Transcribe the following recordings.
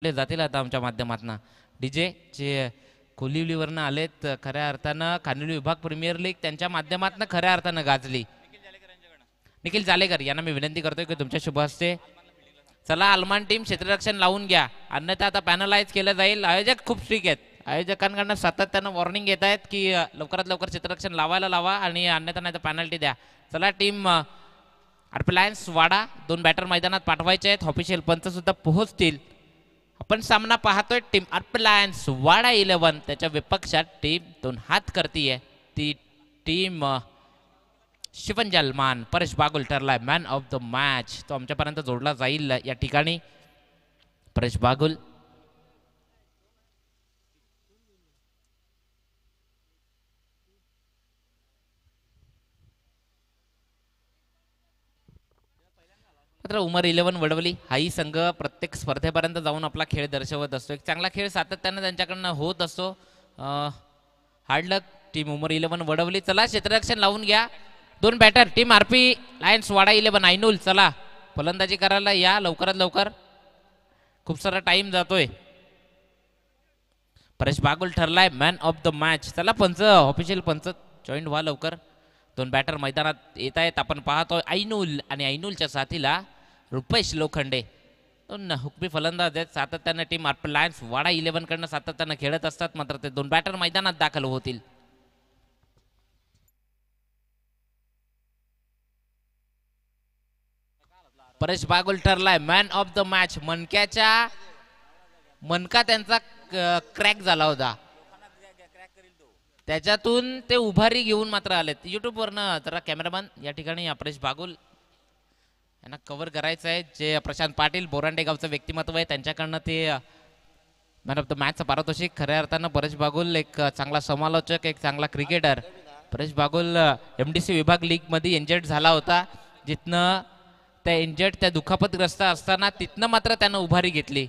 जातील आता आमच्या माध्यमातून डीजे जे कोलिवलीवरनं आलेत खऱ्या अर्थानं खानोली विभाग प्रीमियर लीग त्यांच्या माध्यमातून खऱ्या अर्थानं गाजली. निखिल जालेकर यांना मी विनंती करतोय की तुमच्या शुभ हस्ते चला आलमान टीम क्षेत्ररक्षण लावून घ्या अन्यथा आता पॅनलाइज केलं जाईल. आयोजक खूप स्ट्रिक आहेत. आयोजकांकडनं सातत्यानं वॉर्निंग येत आहेत की लवकरात लवकर क्षेत्ररक्षण लावा आणि अन्यथा नाही तर पॅनल्टी द्या. चला टीम आरपीलायन्स वाडा 2 बॅटर मैदानात पाठवायचे आहेत. ऑफिशियल पंच सुद्धा पोहोचतील. आपण सामना पाहतोय टीम आरपीलायन्स वाडा 11 त्याच्या विपक्षात टीम 2 हात करतीये ती टीम शिवन जलमान. परेश बागुल ठरलाय मॅन ऑफ द मॅच. तो आमच्यापर्यंत जोडला जाईल या ठिकाणी. परेश बागुल मात्र उमर 11 वडवली हाही संघ प्रत्येक स्पर्धेपर्यंत जाऊन आपला खेळ दर्शवत असतो. एक चांगला खेळ सातत्याने त्यांच्याकडनं होत असतो. हार्डलक टीम उमर 11 वडवली. चला क्षेत्ररक्षण लावून घ्या. 2 batter team RP Lions Wada 11 आयनूल चला फलंदाजी करायला या लवकरात लवकर. खूप सारा टाइम जातोय. परेश बागुल ठरलाय मॅन ऑफ द मॅच. चला पंच ऑफिशियल पंच जॉईंट व्हा लवकर. 2 बॅटर मैदानात येत आहेत. आपण पाहतोय ऐनूल आणि ऐनूलच्या साथीला रुपेश लोखंडे. 2 हुकमी फलंदाज आहेत. सातत्यानं टीम आरपी लायन्स वाडा 11 कडनं सातत्यानं खेळत असतात. मात्र ते 2 बॅटर मैदानात दाखल होतील. परेश बागुल ठरलाय मॅन ऑफ द मॅच. मनका त्यांचा क्रॅक झाला होता त्याच्यातून ते उभारी घेऊन मात्र आलेत. युट्यूबवरनं जरा कॅमेरामॅन या ठिकाणी परेश बागुल यांना कव्हर करायचं आहे. जे प्रशांत पाटील बोरांडे गावचं व्यक्तिमत्व आहे त्यांच्याकडनं ते मॅन ऑफ द मॅचचं पारितोषिक. खऱ्या अर्थानं परेश बागुल एक चांगला समालोचक एक चांगला क्रिकेटर. परेश बागुल MDC विभाग लीगमध्ये इंजर्ड झाला होता. जिथनं त्या इंजर्ड त्या दुखापतग्रस्त असताना तिथनं मात्र त्यानं उभारी घेतली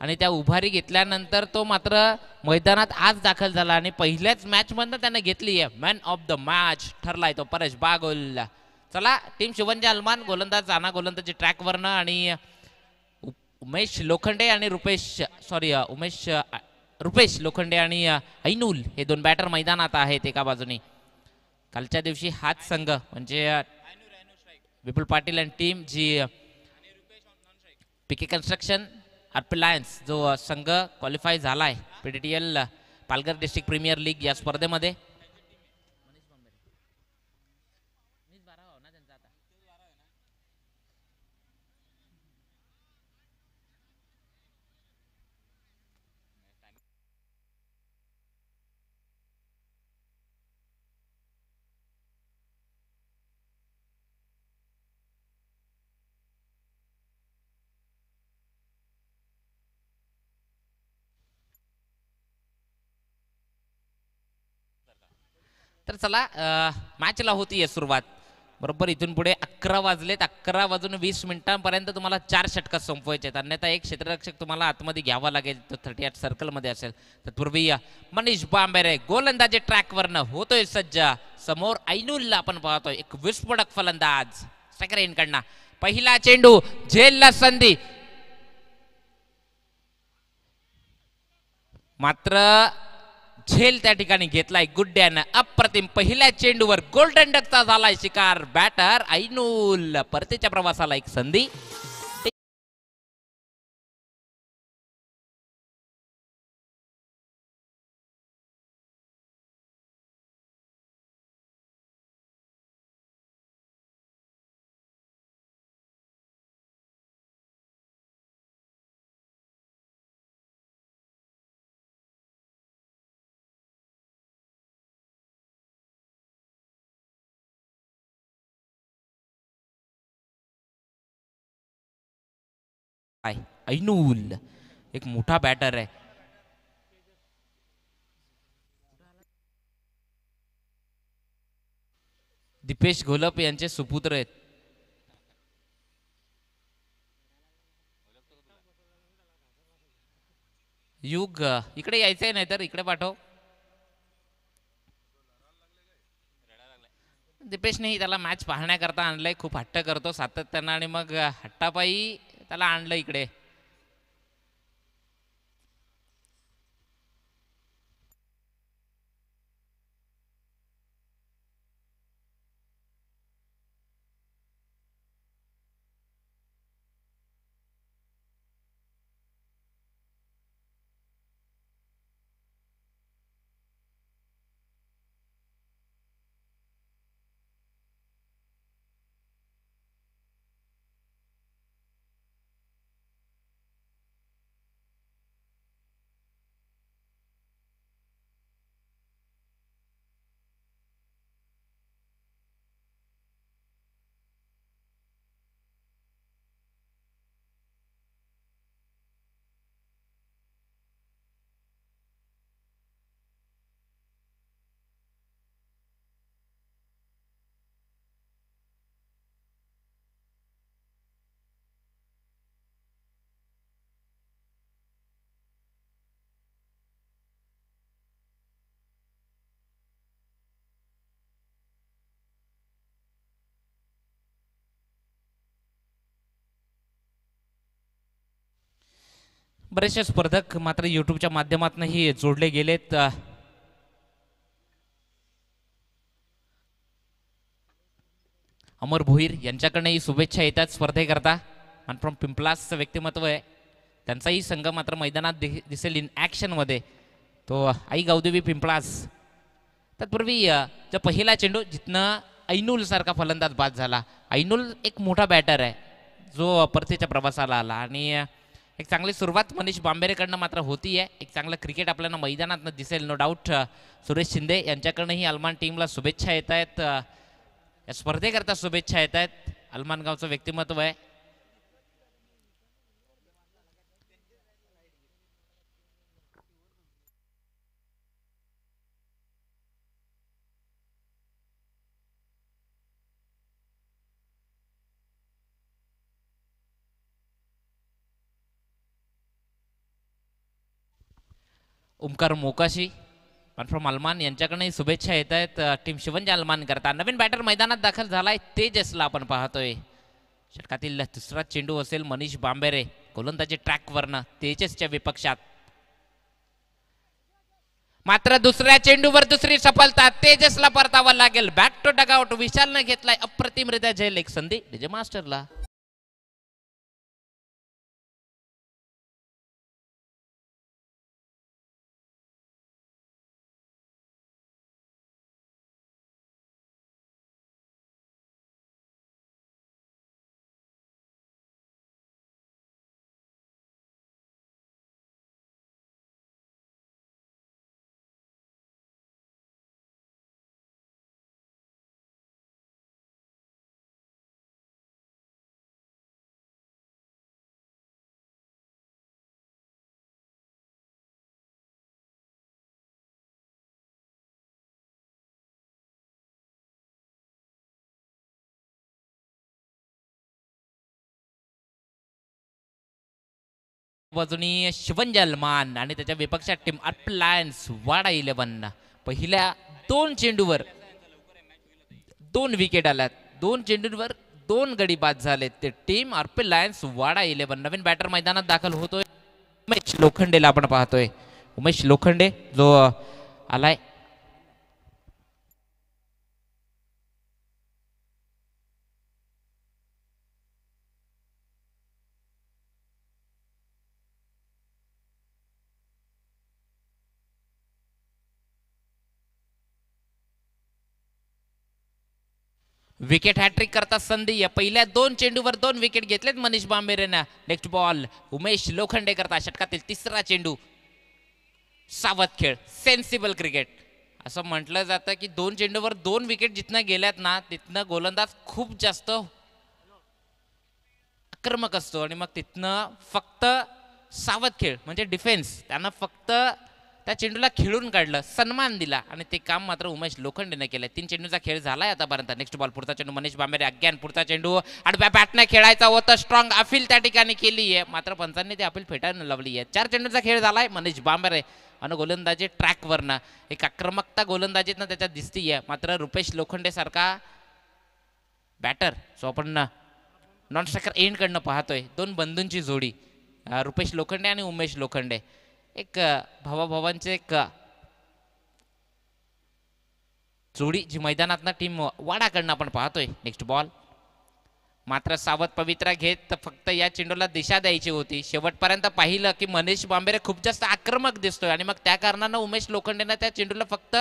आणि त्या उभारी घेतल्यानंतर तो मात्र मैदानात आज दाखल झाला आणि पहिल्याच मॅच मधनं त्यानं घेतली आहे. मॅन ऑफ द मॅच ठरलाय तो परेश बागुल. चला टीम शिवंजी अलमान गोलंदाज जाना गोलंदाजी ट्रॅकवरनं आणि उमेश लोखंडे आणि रुपेश लोखंडे आणि ऐनूल हे 2 बॅटर मैदानात आहेत एका बाजूने. कालच्या दिवशी हाच संघ म्हणजे विपुल पाटील आणि टीम जी PK कन्स्ट्रक्शन आरपी लायन्स जो संघ क्वालिफाय झालाय PDTL Palghar district premier league या स्पर्धेमध्ये. तर चला मॅचला होतीये सुरुवात. बरोबर इथून पुढे 11 वाजलेत. 11 वाजून 20 मिनिटांपर्यंत तुम्हाला 4 षटकं संपवायचे आहेत. अन्यथा एक क्षेत्ररक्षक तुम्हाला आतमध्ये घ्यावा लागेल. तो 38 सर्कलमध्ये असेल. तत्पूर्वी मनीष बांबेरे गोलंदाजी ट्रॅकवरनं होतोय सज्ज. समोर ऐनूलला आपण पाहतोय एक विस्फोटक फलंदाज स्ट्रायकर एंडकडनं. पहिला चेंडू झेलला संधी मात्र झेल त्या ठिकाणी घेतलाय गुड्ड्यानं. अप्रतिम पहिल्या चेंडूवर गोल्डन डकचा झालाय शिकार. बॅटर ऐनूल परतीच्या प्रवासाला एक संधी. ऐनूल एक मोठा बॅटर आहे. दीपेश घोलप यांचे सुपुत्र आहेत. युग इकडे यायचंय नाही तर इकडे पाठव. दीपेशनेही त्याला मॅच पाहण्याकरता आणलंय. खूप हट्ट करतो सातत्यानं आणि मग हट्टापायी त्याला आणलं इकडे. बरेचसे स्पर्धक मात्र यूट्यूबच्या माध्यमातूनही जोडले गेलेत. अमर भोईर यांच्याकडनंही शुभेच्छा येतात स्पर्धेकरता. आणि फ्रॉम पिंपलासचं व्यक्तिमत्व आहे, त्यांचाही संघ मात्र मैदानात दिसेल इन ॲक्शनमध्ये, तो आई गावदेवी पिंपळास. तत्पूर्वी जो पहिला चेंडू जिथनं ऐनुल सारखा फलंदाज बाद झाला. ऐनुल एक मोठा बॅटर आहे जो परतीच्या प्रवासाला आला आणि एक चांगली सुरुवात मनीष बांबेरेकडनं मात्र होती आहे. एक चांगलं क्रिकेट आपल्याला मैदानात दिसेल नो डाऊट. सुरेश शिंदे यांच्याकडनंही अलमान टीमला शुभेच्छा येत आहेत, या स्पर्धेकरता शुभेच्छा येत आहेत. अलमान गावचं व्यक्तिमत्व आहे. ओमकार मोकाशी फ्रॉम अलमान यांच्याकडनंही शुभेच्छा येत आहेत टीम शिवंजी अलमान करता. नवीन बॅटर मैदानात दाखल झालाय तेजसला आपण पाहतोय. षटकातील दुसरा चेंडू असेल मनीष बांबेरे गोलंदाजी ट्रॅकवरनं तेजसच्या विपक्षात. मात्र दुसऱ्या चेंडूवर दुसरी सफलता तेजसला परतावा लागेल. बॅक टू डगआउट विशालने घेतलाय अप्रतिमरित्या झेल. एक संधी डीजे मास्टरला. बाजूनी शिवंजी अलमान आणि त्याच्या विपक्षात टीम अप्लायन्स वाडा 11. पहिल्या दोन चेंडूवर दोन विकेट आल्यात, दोन चेंडूंवर दोन गडी बाद झालेत. ते टीम आरपी लायन्स वाडा 11. नवीन बॅटर मैदानात दाखल होतोय उमेश लोखंडेला आपण पाहतोय. उमेश लोखंडे जो आलाय विकेट हॅट्रिक करता संधी. या पहिल्या दोन चेंडूवर दोन विकेट घेतलेत मनीष बांबेरेनं. नेक्स्ट बॉल उमेश लोखंडे करता षटकातील तिसरा चेंडू. सावध खेळ सेन्सिबल क्रिकेट असं म्हटलं जातं की दोन चेंडूवर दोन विकेट जिथनं गेल्यात ना तिथनं गोलंदाज खूप जास्त आक्रमक असतो आणि मग तिथनं फक्त सावध खेळ म्हणजे डिफेन्स त्यानं फक्त त्या चेंडूला खेळून काढलं, सन्मान दिला आणि ते काम मात्र उमेश लोखंडेने केलं. 3 चेंडूचा खेळ झालाय आतापर्यंत. नेक्स्ट बॉल पुढचा चेंडू मनीष बांबेरे अगेन पुढचा चेंडू आडव्या बॅटने खेळायचा होता. स्ट्रॉंग अपील त्या ठिकाणी केली आहे मात्र पंचांनी ते अपील फेटाळून लावली आहे. 4 चेंडूचा खेळ झालाय मनीष बांबेरे आणि गोलंदाजी ट्रॅकवरनं एक आक्रमकता गोलंदाजीतनं त्याच्यात दिसतीये. मात्र रुपेश लोखंडे सारखा बॅटर जो आपण नॉन स्ट्रायकर एंडकडनं पाहतोय, दोन बंधूंची जोडी रुपेश लोखंडे आणि उमेश लोखंडे, एक भावाभावांचे एक जोडी जी मैदानातनं टीम वाडाकडनं आपण पाहतोय. नेक्स्ट बॉल मात्र सावध पवित्रा घेत फक्त या चेंडूला दिशा द्यायची होती. शेवटपर्यंत पाहिलं की मनीष बांबेरे खूप जास्त आक्रमक दिसतोय आणि मग त्या कारणानं उमेश लोखंडेनं त्या चेंडूला फक्त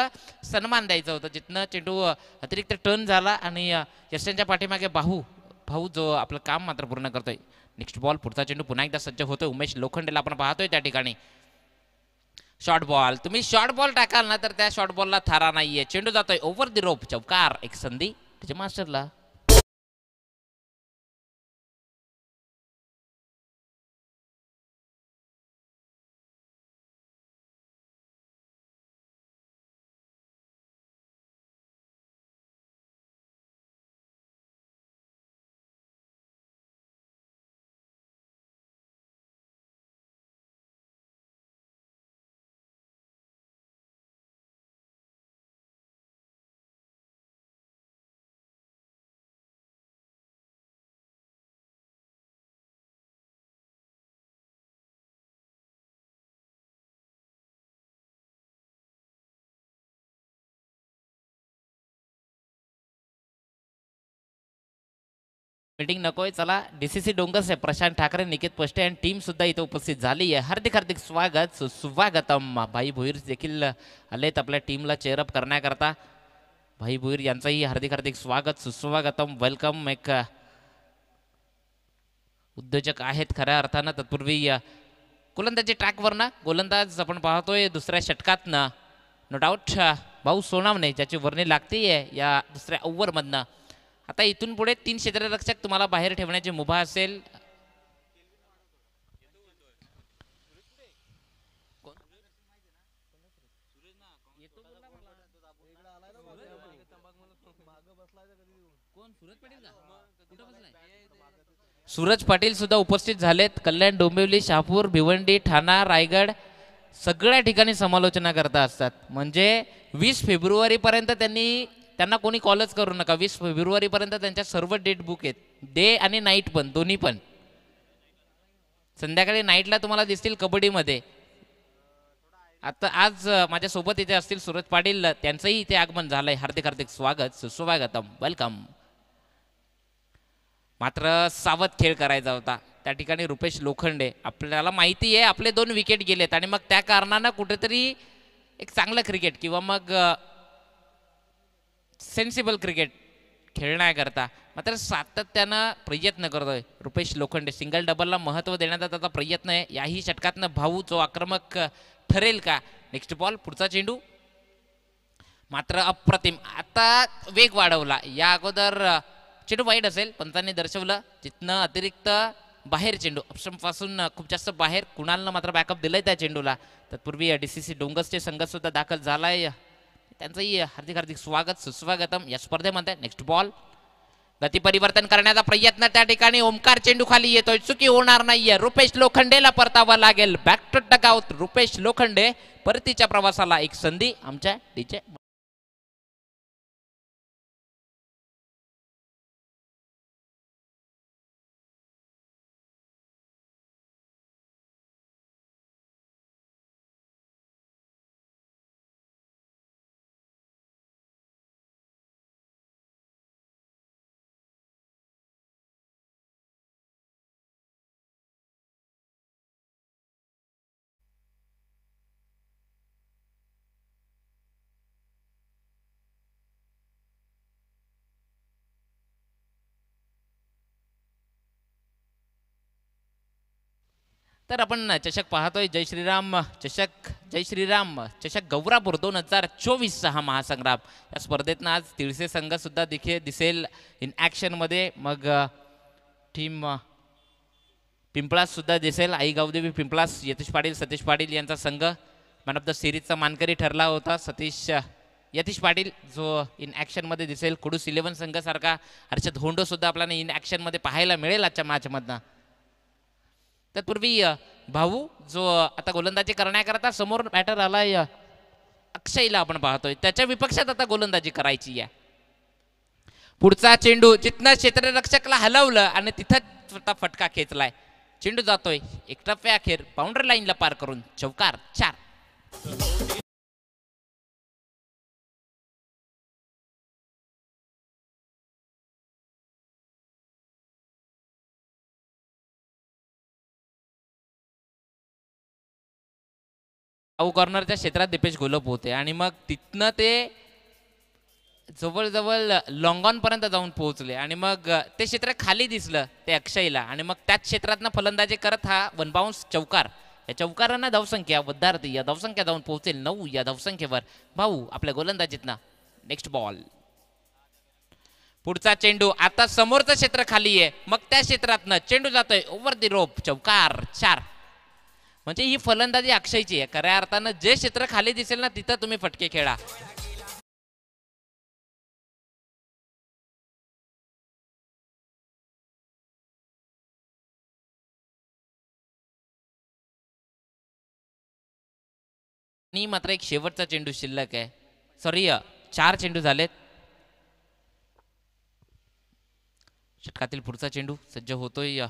सन्मान द्यायचा होता. जिथनं चेंडू अतिरिक्त टर्न झाला आणि यशांच्या पाठीमागे भाऊ जो आपलं काम मात्र पूर्ण करतोय. नेक्स्ट बॉल पुढचा चेंडू पुन्हा एकदा सज्ज होतोय. उमेश लोखंडेला आपण पाहतोय त्या ठिकाणी. शॉर्ट बॉल, तुम्ही शॉर्ट बॉल टाकाल ना तर त्या शॉर्ट बॉलला थारा नाहीये. चेंडू जातोय ओव्हर द रोप, चौकार. एक संधी त्याच्या मास्टरला. मीटिंग नकोय. चला डीसीसी डोंगस आहे, प्रशांत ठाकरे, निकेत पष्टे आणि टीम सुद्धा इथे उपस्थित झाली आहे. हार्दिक हार्दिक स्वागत, सुस्वागतम. भाई भोईर देखील आलेत आपल्या टीमला चेअरअप करण्याकरता. भाई भोईर यांचाही हार्दिक हार्दिक स्वागत, सुस्वागतम, वेलकम. एक उद्योजक आहेत खऱ्या अर्थानं. तत्पूर्वी गोलंदाजी ट्रॅकवर ना गोलंदाज आपण पाहतोय दुसऱ्या षटकातनं, नो डाऊट भाऊ सोनावणे ज्याची वर्णी लागते या दुसऱ्या ओव्हरमधनं. आता इथून पुढे 3 क्षेत्ररक्षक तुम्हाला बाहेर ठेवण्याची मुभा असेल. सूरज पाटील सुद्धा उपस्थित झालेत. कल्याण, डोंबिवली, शहापूर, भिवंडी, ठाणा, रायगड सगळ्या ठिकाणी समालोचना करता असतात. म्हणजे 20 फेब्रुवारीपर्यंत त्यांना कोणी कॉलच करू नका. 20 फेब्रुवारीपर्यंत त्यांच्या सर्व डेट बुक आहेत, डे आणि नाईट पण, दोन्ही पण. संध्याकाळी नाईटला तुम्हाला दिसतील कबड्डीमध्ये. आता आज माझ्यासोबत इथे असतील सूरज पाटील, त्यांचंही इथे आगमन झालंय. हार्दिक हार्दिक स्वागत, सुस्वागतम, वेलकम. मात्र सावध खेळ करायचा होता त्या ठिकाणी. रुपेश लोखंडे, आपल्याला माहिती आहे आपले 2 विकेट गेलेत आणि मग त्या कारणानं कुठेतरी एक चांगलं क्रिकेट किंवा मग सेन्सिबल क्रिकेट खेळण्याकरता मात्र सातत्यानं प्रयत्न करतोय रुपेश लोखंडे. सिंगल डबलला महत्त्व देण्याचा त्याचा प्रयत्न आहे. याही षटकातनं भाऊ जो आक्रमक ठरेल का. नेक्स्ट बॉल, पुढचा चेंडू मात्र अप्रतिम. आता वेग वाढवला. या अगोदर चेंडू वाईट असेल, पंचांनी दर्शवलं. तिथनं अतिरिक्त बाहेर चेंडू ऑप्शनपासून खूप जास्त बाहेर. कुणालनं मात्र बॅकअप दिलंय त्या चेंडूला. तत्पूर्वी डीसीसी डोंगसचे संघ सुद्धा दाखल झालाय. त्यांचंही हार्दिक हार्दिक स्वागत, सुस्वागतम या स्पर्धेमध्ये. नेक्स्ट बॉल, गती परिवर्तन करण्याचा प्रयत्न त्या ठिकाणी. ओमकार चेंडू खाली येतोय, चुकी होणार नाहीये. रुपेश लोखंडेला परतावा लागेल. Back to dugout Rupesh Lokhande. परतीच्या प्रवासाला एक संधी आमच्या डीचे. तर आपण चषक पाहतोय, जय श्रीराम चषक, जय श्रीराम चषक गौरापूर 2024 हा महासंग्राम. या स्पर्धेतनं आज तिळसे संघ सुद्धा दिसेल इन ॲक्शनमध्ये. मग टीम पिंपळास सुद्धा दिसेल. आई गावदेवी पिंपळास, यतीश पाटील, सतीश पाटील यांचा संघ मॅन ऑफ द सिरीजचा मानकरी ठरला होता. यतीश पाटील जो इन ॲक्शनमध्ये दिसेल. कुडूस 11 संघासारखा हर्षद होंडो सुद्धा आपल्याला इन ॲक्शनमध्ये पाहायला मिळेल आजच्या मॅचमधनं. तत्पूर्वी भाऊ जो आता गोलंदाजी करण्याकरता समोर बॅटर आलाय अक्षयला आपण पाहतोय. त्याच्या विपक्षात आता गोलंदाजी करायची आहे. पुढचा चेंडू जिथनं क्षेत्ररक्षकला हलवलं आणि तिथं फटका खेचलाय. चेंडू जातोय एकटप्प्या अखेर बाउंड्री लाईनला पार करून. चौकार, 4. कॉर्नरच्या क्षेत्रात दीपेश घोलप होते आणि मग तिथनं ते जवळजवळ लॉंगॉन पर्यंत जाऊन पोहोचले आणि मग ते क्षेत्र खाली दिसलं ते अक्षयला आणि मग त्याच क्षेत्रातनं फलंदाजी करत हा 1 बाउन्स चौकार. या चौकारांना धावसंख्या वद्दारती या धावसंख्या जाऊन पोहोचेल 9 या धावसंख्येवर भाऊ आपल्या गोलंदाजीतनं. नेक्स्ट बॉल, पुढचा चेंडू. आता समोरचं क्षेत्र खाली आहे, मग त्या क्षेत्रातनं चेंडू जातोय ओव्हर दी रोप. चौकार, 4. म्हणजे ही फलंदाजी अक्षयची आहे. खऱ्या अर्थानं जे क्षेत्र खाली दिसेल ना तिथं तुम्ही फटके खेळा. आणि मात्र एक शेवटचा चेंडू शिल्लक आहे. सॉरी 4 चेंडू झालेत. षटकातील पुढचा चेंडू सज्ज होतोय.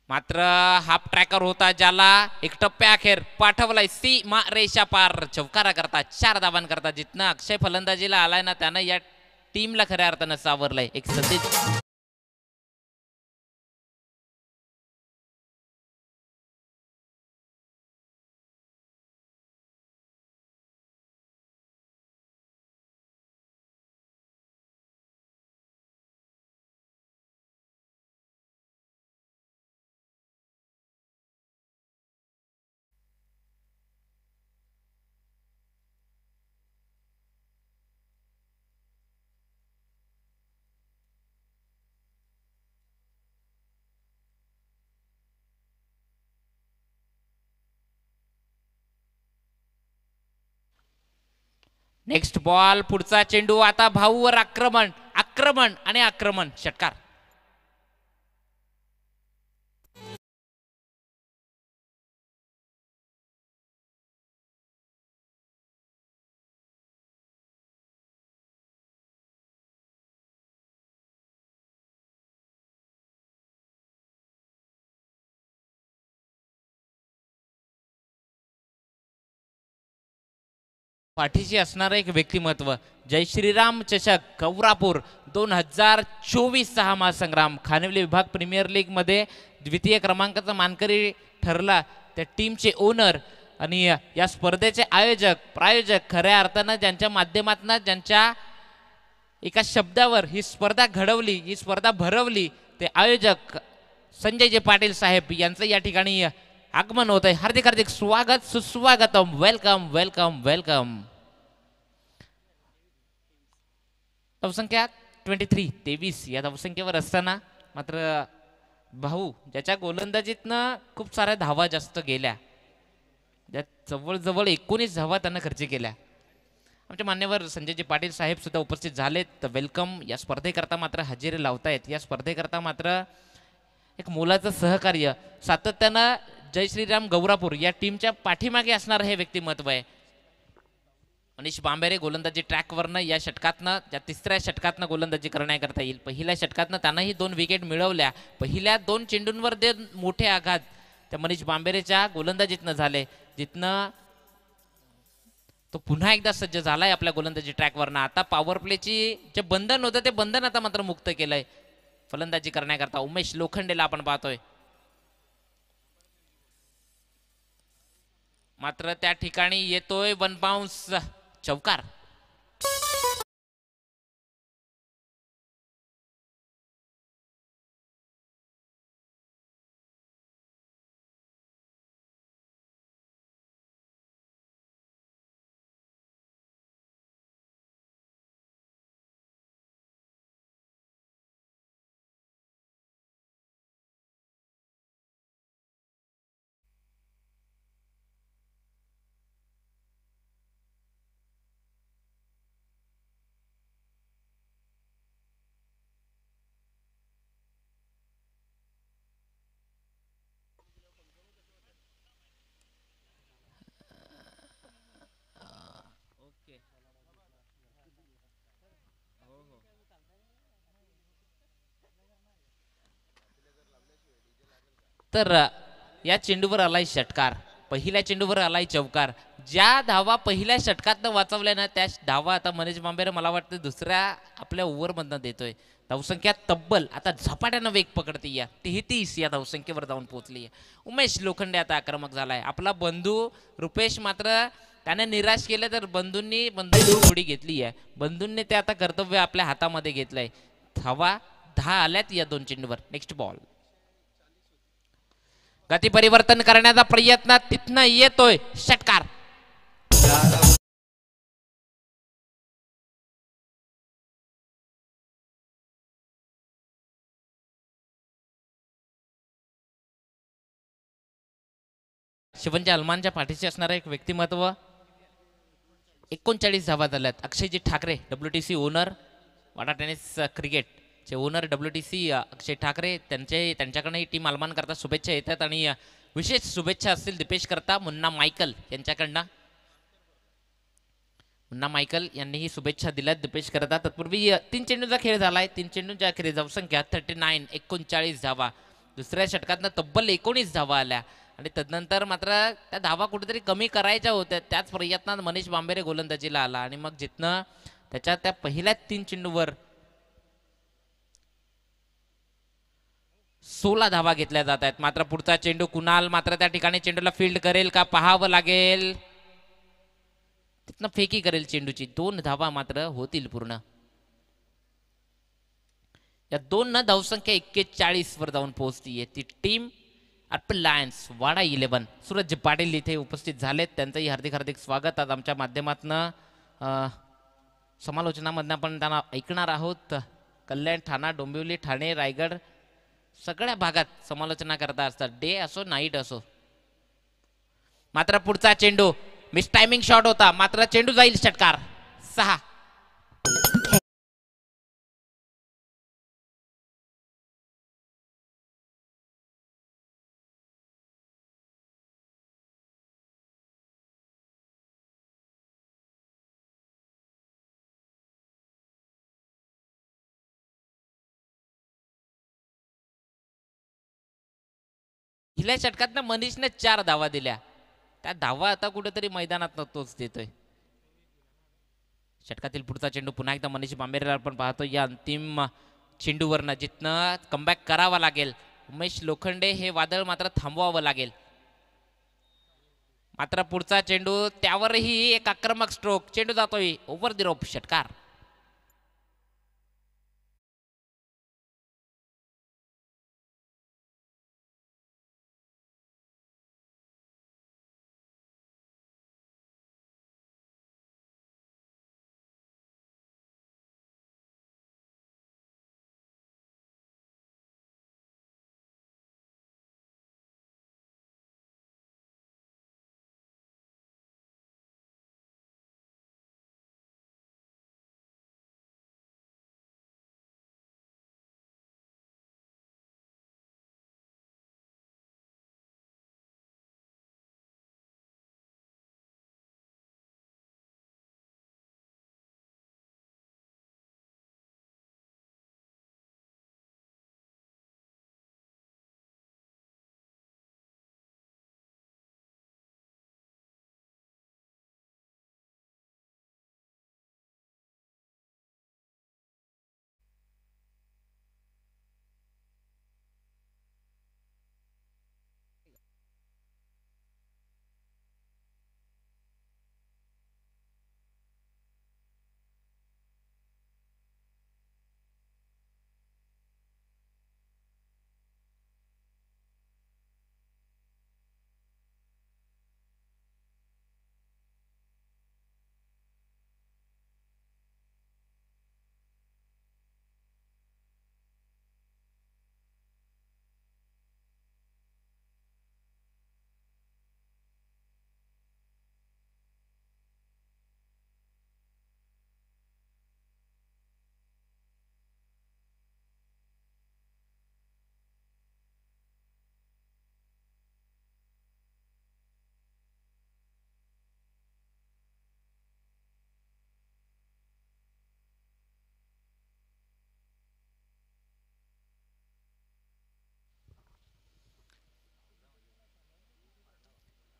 मात्र हाफ ट्रॅकर होता ज्याला एक टप्प्या अखेर पाठवलाय सीमा रेषा पार. चौकारा करता 4 धावांकरता. जिथनं अक्षय फलंदाजीला आलाय ना त्यानं या टीमला खऱ्या अर्थानं सावरलंय. एक संदेश नेक्स्ट बॉल पुढचा चेंडू आता भाऊवर आक्रमण आक्रमण आणि आक्रमण षटकार. पाठीशी असणारं एक व्यक्तिमत्व जय श्रीराम चषक गौरापूर 2024 हा महासंग्राम खानिवली विभाग प्रीमियर लीग मध्ये द्वितीय क्रमांकाचा मानकरी ठरला. त्या टीमचे ओनर आणि या स्पर्धेचे आयोजक प्रायोजक खऱ्या अर्थानं ज्यांच्या माध्यमातून ज्यांच्या एका शब्दावर ही स्पर्धा घडवली ही स्पर्धा भरवली ते आयोजक संजयजी पाटील साहेब यांचं या ठिकाणी आगमन होत आहे. हार्दिक हार्दिक स्वागत सुस्वागतम. Welcome welcome welcome. धावसंख्या 23 या धावसंख्येवर असताना मात्र भाऊ ज्याच्या गोलंदाजीतनं खूप साऱ्या धावा जास्त गेल्या ज्यात जवळजवळ 19 धावा त्यांना खर्च केल्या. आमचे मान्यवर संजयजी पाटील साहेब सुद्धा उपस्थित झालेत. तर वेलकम. या स्पर्धेकरता मात्र हजेरी लावतायत. या स्पर्धेकरता मात्र एक मोलाचं सहकार्य सातत्यानं जय श्रीराम गौरापूर या टीमच्या पाठीमागे असणार हे व्यक्तिमत्व आहे. मनीष बांबेरे गोलंदाजी ट्रॅकवरनं या षटकातनं या तिसऱ्या षटकातनं गोलंदाजी करण्याकरता येईल. पहिल्या षटकातनं त्यांनाही 2 विकेट मिळवल्या. पहिल्या 2 चेंडूंवर जे मोठे आघात त्या मनीष बांबेरेच्या गोलंदाजीतनं झाले जिथनं तो पुन्हा एकदा सज्ज झालाय आपल्या गोलंदाजी ट्रॅकवरनं. आता पॉवर प्लेची जे बंधन होतं ते बंधन आता मात्र मुक्त केलंय. फलंदाजी करण्याकरता उमेश लोखंडेला आपण पाहतोय. मात्र त्या ठिकाणी येतोय 1 बाउन्स चौकार. तर या चेंडूवर आलाय षटकार. पहिल्या चेंडूवर आलाय चौकार. ज्या धावा पहिल्या षटकातनं वाचवल्या ना त्या धावा आता मनीष बांबेरे मला वाटतं दुसऱ्या आपल्या ओव्हरमधनं देतोय. धावसंख्या तब्बल आता झपाट्यानं वेग पकडते या 33 या धावसंख्येवर जाऊन पोहोचली आहे. उमेश लोखंडे आता आक्रमक झालाय. आपला बंधू रुपेश मात्र त्याने निराश केलं तर बंधूंनी गोडी घेतली आहे. बंधूंनी ते आता कर्तव्य आपल्या हातामध्ये घेतलंय. धावा 10 आल्यात या 2 चेंडूवर. Next ball. गती परिवर्तन करण्याचा प्रयत्न तिथनं येतोय षटकार. शिवंजी हलमानच्या पाठीशी असणारा एक व्यक्तिमत्व 39 धावा झाल्यात. अक्षयजी ठाकरे WTC ओनर वाडा टेनिस क्रिकेटचे ओनर WTC अक्षय ठाकरे त्यांच्याकडे टीम अलमान करता शुभेच्छा येतात आणि विशेष शुभेच्छा असतील दीपेश करता मुन्ना मायकल यांच्याकडनं. मुन्ना मायकल यांनीही शुभेच्छा दिल्यात दीपेश करता. तत्पूर्वी 3 चेंडूचा खेळ झालाय. 3 चेंडूंच्या अखेरीस धावसंख्या 39 धावा. दुसऱ्या षटकातनं तब्बल 19 धावा आल्या आणि तदनंतर मात्र त्या धावा कुठेतरी कमी करायच्या होत्या. त्याच प्रयत्नात मनीष बांबेरे गोलंदाजीला आला आणि मग जिथनं त्याच्या त्या पहिल्या 3 चेंडूवर 16 धावा घेतल्या जात आहेत. मात्र पुढचा चेंडू कुणाल मात्र त्या ठिकाणी चेंडूला फील्ड करेल का पाहावं लागेल. तिथनं फेकी करेल चेंडूची. 2 धावा मात्र होतील पूर्ण. या 2 न धावसंख्या 41 वर जाऊन पोहोचतीये ती टीम अर्पल लायन्स वाडा 11. सूरज पाटील इथे उपस्थित झालेत, त्यांचंही हार्दिक हार्दिक स्वागत. आज आमच्या माध्यमातनं समालोचनामधनं आपण त्यांना ऐकणार आहोत. कल्याण, ठाणा, डोंबिवली, ठाणे, रायगड सगळ्या भागात समालोचना करता असतात, डे असो नाईट असो. मात्र पुढचा चेंडू मिस टायमिंग शॉट होता, मात्र चेंडू जाईल षटकार. 6. पहिल्या षटकात मनीषने 4 धावा दिल्या. त्या धावा आता कुठेतरी मैदानात तोच देतोय. षटकातील पुढचा चेंडू पुन्हा एकदा मनीष बांबेरेला आपण पाहतो. या अंतिम चेंडूवरनं जिथनं कमबॅक करावा लागेल उमेश लोखंडे, हे वादळ मात्र थांबवावं लागेल. मात्र पुढचा चेंडू त्यावरही एक आक्रमक स्ट्रोक. चेंडू जातोय ओव्हर द रोप. षटकार.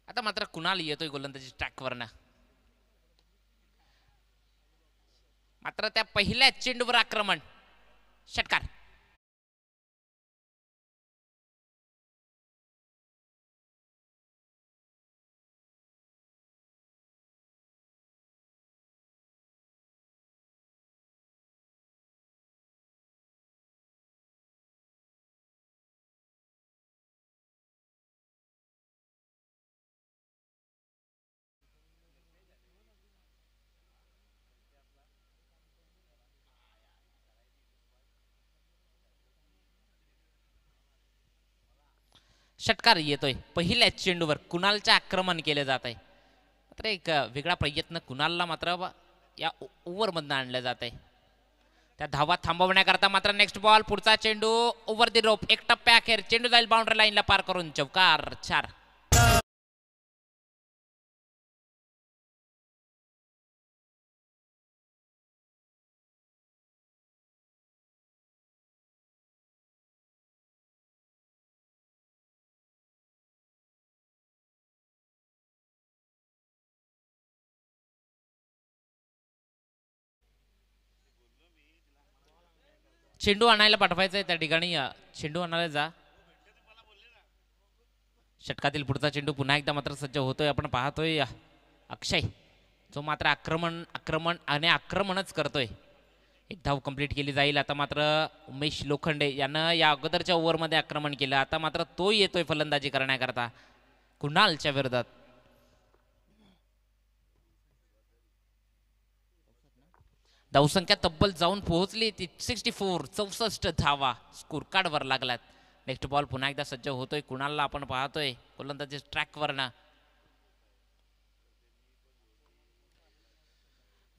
आता मात्र कुणाल येतोय गोलंदाजी ट्रॅकवरनं. मात्र त्या पहिल्या चेंडूवर आक्रमण. षटकार. षटकार येतोय. पहिल्या चेंडूवर कुणालचे आक्रमण केले जात आहे. मात्र एक वेगळा प्रयत्न कुणालला मात्र या ओव्हरमधनं आणलं जात आहे. त्या धावा थांबवण्याकरता मात्र नेक्स्ट बॉल. पुढचा चेंडू ओव्हर द रोप. एक टप्प्या अखेर चेंडू जाईल बाउंड्री लाईनला पार करून. चौकार. 4. चेंडू आणायला पाठवायचा आहे त्या ठिकाणी, चेंडू आणायला जा. षटकातील पुढचा चेंडू पुन्हा एकदा मात्र सज्ज होतोय. आपण पाहतोय अक्षय जो मात्र आक्रमणच करतोय. एक धाव कंप्लीट केली जाईल. आता मात्र उमेश लोखंडे यानं या अगोदरच्या ओव्हरमध्ये आक्रमण केलं. आता मात्र तो येतोय फलंदाजी करण्याकरता कुणालच्या विरोधात. धावसंख्या तब्बल जाऊन पोहोचली ती 64, 64 धावा स्कोर कार्डवर लागलात. नेक्स्ट बॉल पुन्हा एकदा सज्ज होतोय. कुणालला आपण पाहतोय गोलंदाजी ट्रॅकवरनं.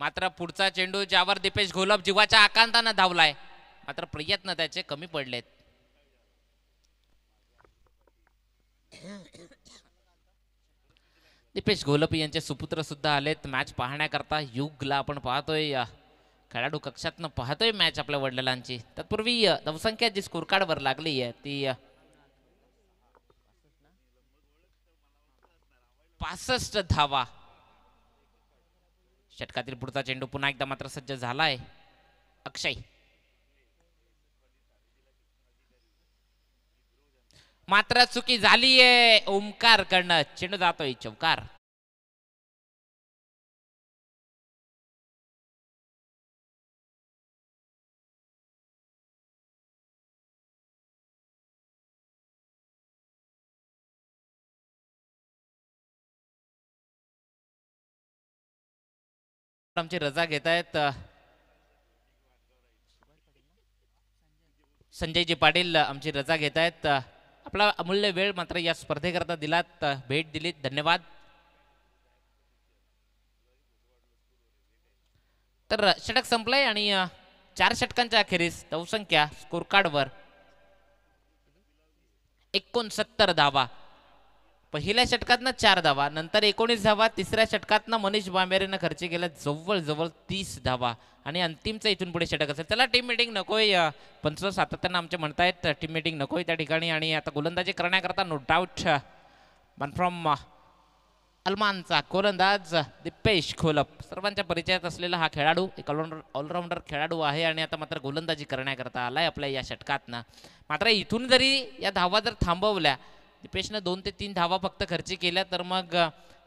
मात्र पुढचा चेंडू ज्यावर दीपेश घोलप जीवाच्या आकांतानं धावलाय, मात्र प्रयत्न त्याचे कमी पडलेत. दीपेश घोलप यांचे सुपुत्र सुद्धा आलेत मॅच पाहण्याकरता. युगला आपण पाहतोय खेळाडू कक्षातनं पाहतोय मॅच आपल्या वडिलांची. तत्पूर्वी धावसंख्या जी स्कोर कार्डवर लागली आहे ती 65 धावा. षटकातील पुढचा चेंडू पुन्हा एकदा मात्र सज्ज झालाय. अक्षय मात्र चुकी झालीये ओमकार कडनं. चेंडू जातोय चौकार. आमची रजा घेत आहेत संजयजी पाटील. आमची रजा घेत आहेत. आपला अमूल्य वेळ मात्र या स्पर्धेकरता दिलात, भेट दिलीत, धन्यवाद. तर षटक संपलंय आणि 4 षटकांच्या अखेरीस धावसंख्या स्कोर कार्डवर 69 धावा. पहिल्या षटकातनं 4 धावा, नंतर 19 धावा, तिसऱ्या षटकातनं मनीष बांबेरेनं खर्च केला जवळ 30 धावा आणि अंतिमचं इथून पुढे षटक असेल. त्याला टीम मीटिंग नकोय, पंच सातत्यानं आमचे म्हणतायत टीम मीटिंग नकोय त्या ठिकाणी. आणि आता गोलंदाजी करण्याकरता नो डाऊट वन फ्रॉम अलमानचा गोलंदाज दीपेश घोलप. सर्वांच्या परिचयात असलेला हा खेळाडू एक ऑलराऊंडर खेळाडू आहे आणि आता मात्र गोलंदाजी करण्याकरता आलाय आपल्या या षटकातनं. मात्र इथून जरी या धावा जर थांबवल्या, दीपेशनं 2 ते 3 धावा फक्त खर्च केल्या, तर मग